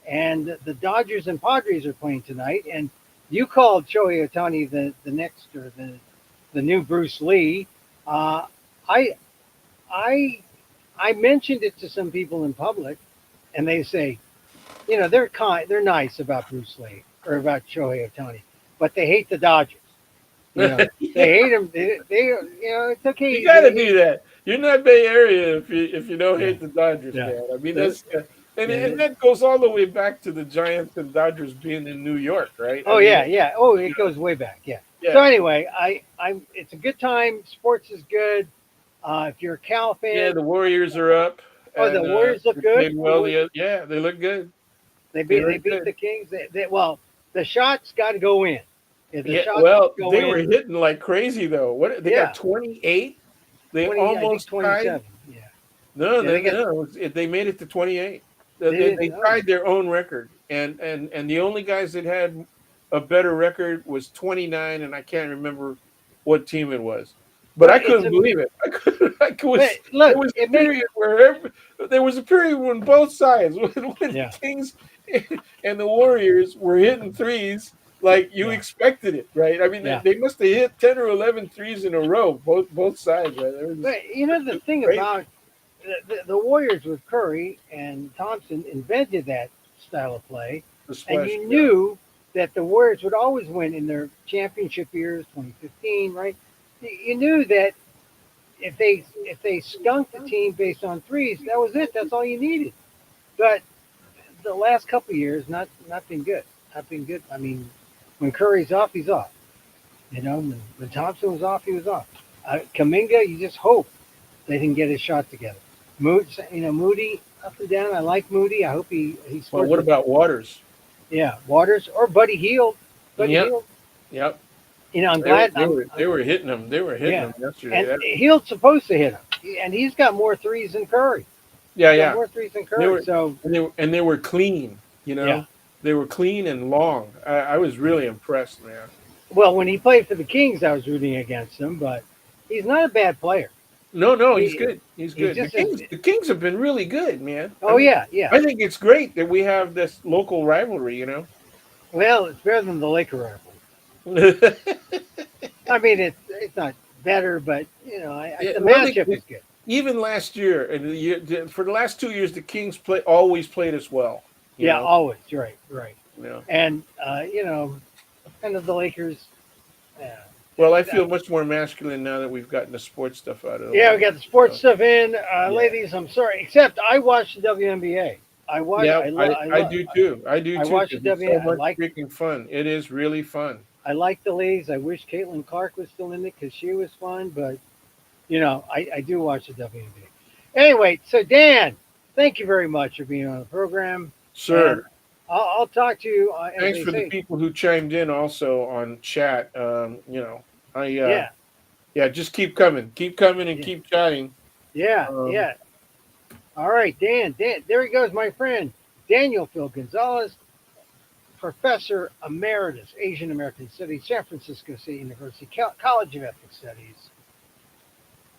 and the Dodgers and Padres are playing tonight. And you called Shohei Ohtani the next or the new Bruce Lee. Uh, I I I mentioned it to some people in public, and they say, they're kind, they're nice about Bruce Lee or about Shohei Ohtani, but they hate the Dodgers. You know, they hate him. It's You okay. got They to do hate. that. You're not Bay Area if you don't Yeah, hate the Dodgers, yeah, man. I mean the, that's and yeah. and that goes all the way back to the Giants and Dodgers being in New York, right? I Oh mean, yeah, yeah. Oh, you it know, goes way back. Yeah. So yeah, anyway, it's a good time. Sports is good. If you're a Cal yeah. fan, The Warriors are up, oh, the and Warriors look they good. played The well. Warriors, Yeah, they look good. they They beat they look beat good. the Kings. Well, the shots got to go in. If the Yeah. shots Well, go they were in, hitting like crazy though. What they got yeah, 28. They 20. I think almost tied. 27. Yeah, No, yeah. no, They got no. They made it to 28. They, they they, did. they Oh, tied their own record, and the only guys that had a better record was 29, and I can't remember what team it was. But well, I it's couldn't a. believe it. I could. I But was. There look, was it a makes. period there was a period when both sides, when the Yeah, Kings and the Warriors were hitting threes like you yeah, expected it, right? I mean, they, yeah. they must have hit 10 or 11 threes in a row, both sides, right? It was, But the it was thing crazy. about the Warriors with Curry and Thompson invented that style of play, and Splash, you yeah. knew that the Warriors would always win in their championship years, 2015, right? You knew that if they skunked the team based on threes, that was it. That's all you needed. But the last couple of years, not been good. Not been good. I mean, when Curry's off, he's off. When Thompson was off, he was off. Kaminga, you just hope they can get his shot together. Moody up and down. I like Moody. I hope he Well, scores. what about Waters? Yeah, Waters or Buddy Hield. Buddy Yep, Hield. yep. I'm They were glad. they were they were hitting them. They were hitting Yeah, them yesterday. and Hield's supposed to hit him, and he's got more threes than Curry. Yeah, He's got yeah. more threes than They Curry. were So and they were clean. yeah. They were clean and long. I was really impressed, man. Well, when he played for the Kings, I was rooting against him, but he's not a bad player. No, no, he's He, good. He's he's good. just The Kings have been really good, man. oh yeah, yeah. I think it's great that we have this local rivalry. Well, it's better than the Laker rivalry. I mean, it's not better, but the Well, matchup is good. even last year and for the last 2 years, the Kings always played us well. You Yeah, know, always right, right. you know. And kind of the Lakers. Yeah, Well, I feel much more masculine now that we've gotten the sports stuff out of the yeah, way. we got the sports So, stuff in, yeah. ladies. I'm sorry, except I watched the WNBA. I watch. Yeah, I I do too. I do I too. watched 'Cause the it's so WNBA. much freaking fun. It is really fun. I like the ladies. I wish Caitlin Clark was still in it because she was fun, but I do watch the WNBA. Anyway, so Dan, thank you very much for being on the program, and Sir, I'll talk to you as thanks they for the say. people who chimed in also on chat. Yeah, Yeah, just keep coming, and yeah, keep chatting. yeah, Um, yeah. All right, Dan. Dan, there he goes, my friend Daniel Phil Gonzalez, Professor Emeritus, Asian American Studies, San Francisco State University, College of Ethnic Studies.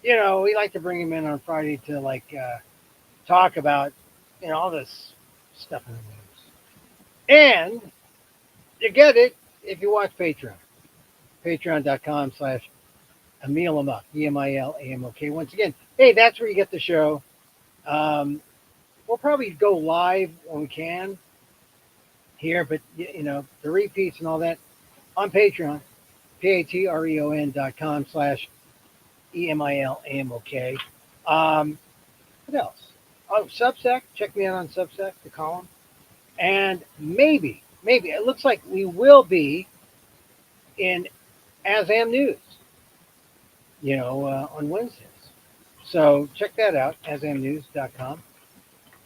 We like to bring him in on Friday to talk about all this stuff in the news. And you get it if you watch Patreon. Patreon.com/Emil Amok, EMILAMOK. Once again, hey, that's where you get the show. We'll probably go live when we can here, but the repeats and all that on Patreon, patreon.com/EMILAMOK. What else? Oh, Substack. Check me out on Substack, the column. And maybe it looks like we will be in ASAM News, on Wednesdays. So check that out, asamnews.com.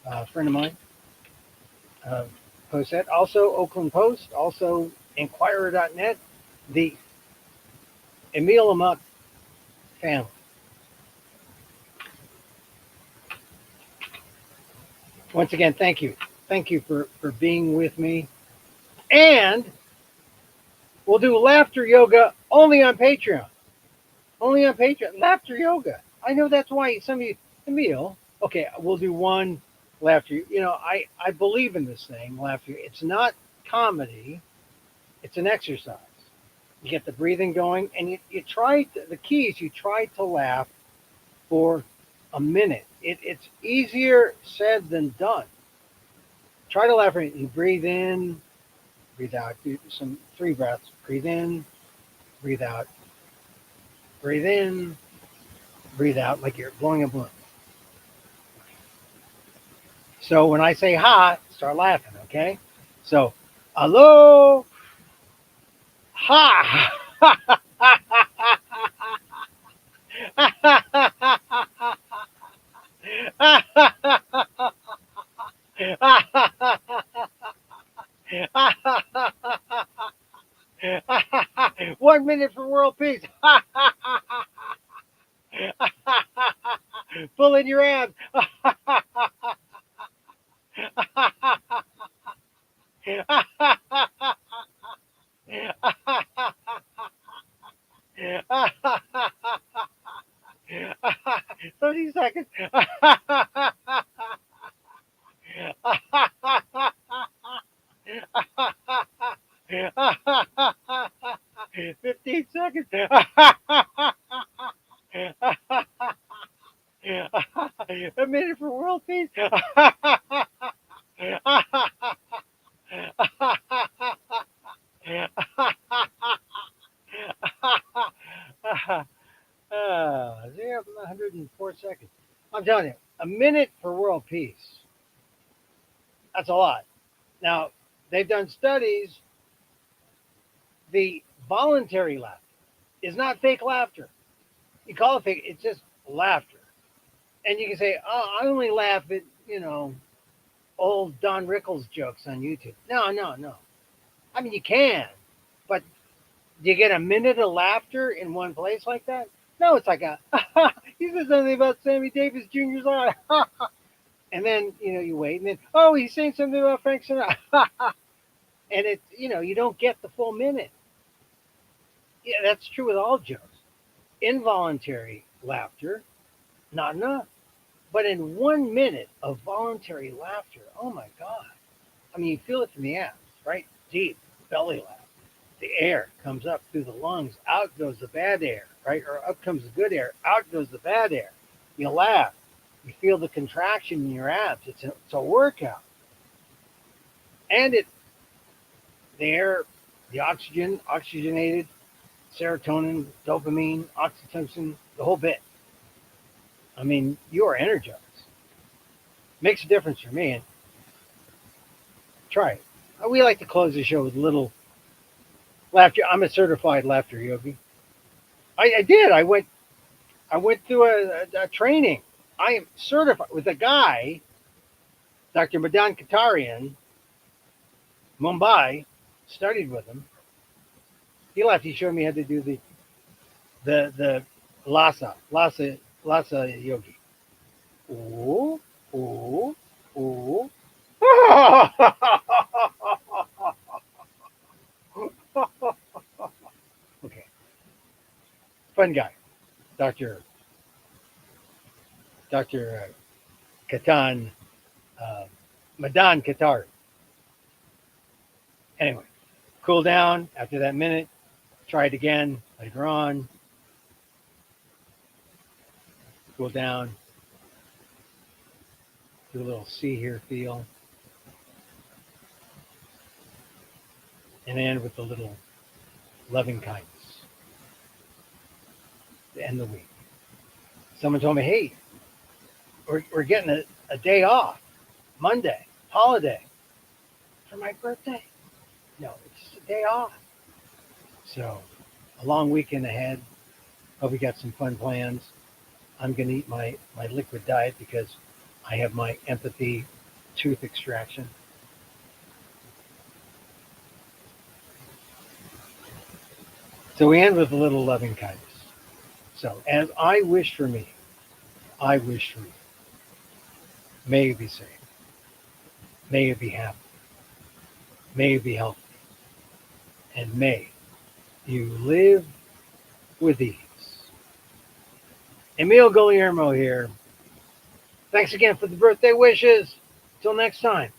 A friend of mine posts that. Also, Oakland Post, also Inquirer.net, the Emil Amok family. Once again, thank you. Thank you for being with me. And we'll do laughter yoga only on Patreon. Only on Patreon. Laughter yoga. I know that's why some of you, Emil, okay, we'll do one laughter. I believe in this thing, laughter. It's not comedy, it's an exercise. You get the breathing going, and you try the key is you try to laugh for a minute. It's easier said than done. Try to laugh. You breathe in, breathe out. Do some 3 breaths. Breathe in, breathe out. Breathe in, breathe out like you're blowing a balloon. So when I say ha, start laughing, okay? So, hello, ha. One minute for world peace. Pull in your abs. 30 seconds. 15 seconds. A minute for world peace. I'm telling you, a minute for world peace. That's a lot. Now, they've done studies. The voluntary laughter is not fake laughter. You call it fake, it's just laughter. And you can say, oh, I only laugh at, old Don Rickles jokes on YouTube. No, no, no. I mean, you can, but do you get a minute of laughter in one place like that? No, it's like he said something about Sammy Davis Jr.'s eye. And then, you wait, and then, oh, he's saying something about Frank Sinatra. And it's, you don't get the full minute. Yeah, that's true with all jokes. Involuntary laughter, not enough. But in 1 minute of voluntary laughter, oh my God. I mean, you feel it from the abs, right? Deep belly laugh. The air comes up through the lungs, out goes the bad air, right? Or up comes the good air, out goes the bad air. You laugh. You feel the contraction in your abs. It's a workout. And the air, the oxygen, oxygenated, serotonin, dopamine, oxytocin, the whole bit. I mean, you are energized. Makes a difference for me. And try it. We like to close the show with a little laughter. I'm a certified laughter yogi. I did. I went through a training. I am certified with a guy, Dr. Madan Katarian, Mumbai. Studied with him. He left. He showed me how to do the Lhasa yogi. Ooh, ooh, ooh. Okay. Fun guy. Dr. Dr. Katan, uh, Madan Qatar. Anyway, cool down after that minute. Try it again later on. Cool down. Do a little see, hear, feel. And end with a little loving kindness to end the week. Someone told me, hey, we're getting a day off, Monday, holiday, for my birthday. No, it's just a day off. So, a long weekend ahead. Hope we got some fun plans. I'm going to eat my liquid diet because I have my empathy tooth extraction. So we end with a little loving kindness. So, as I wish for me, I wish for you. May you be safe. May you be happy. May you be healthy. And may you live with ease. Emil Guillermo here. Thanks again for the birthday wishes. Till next time.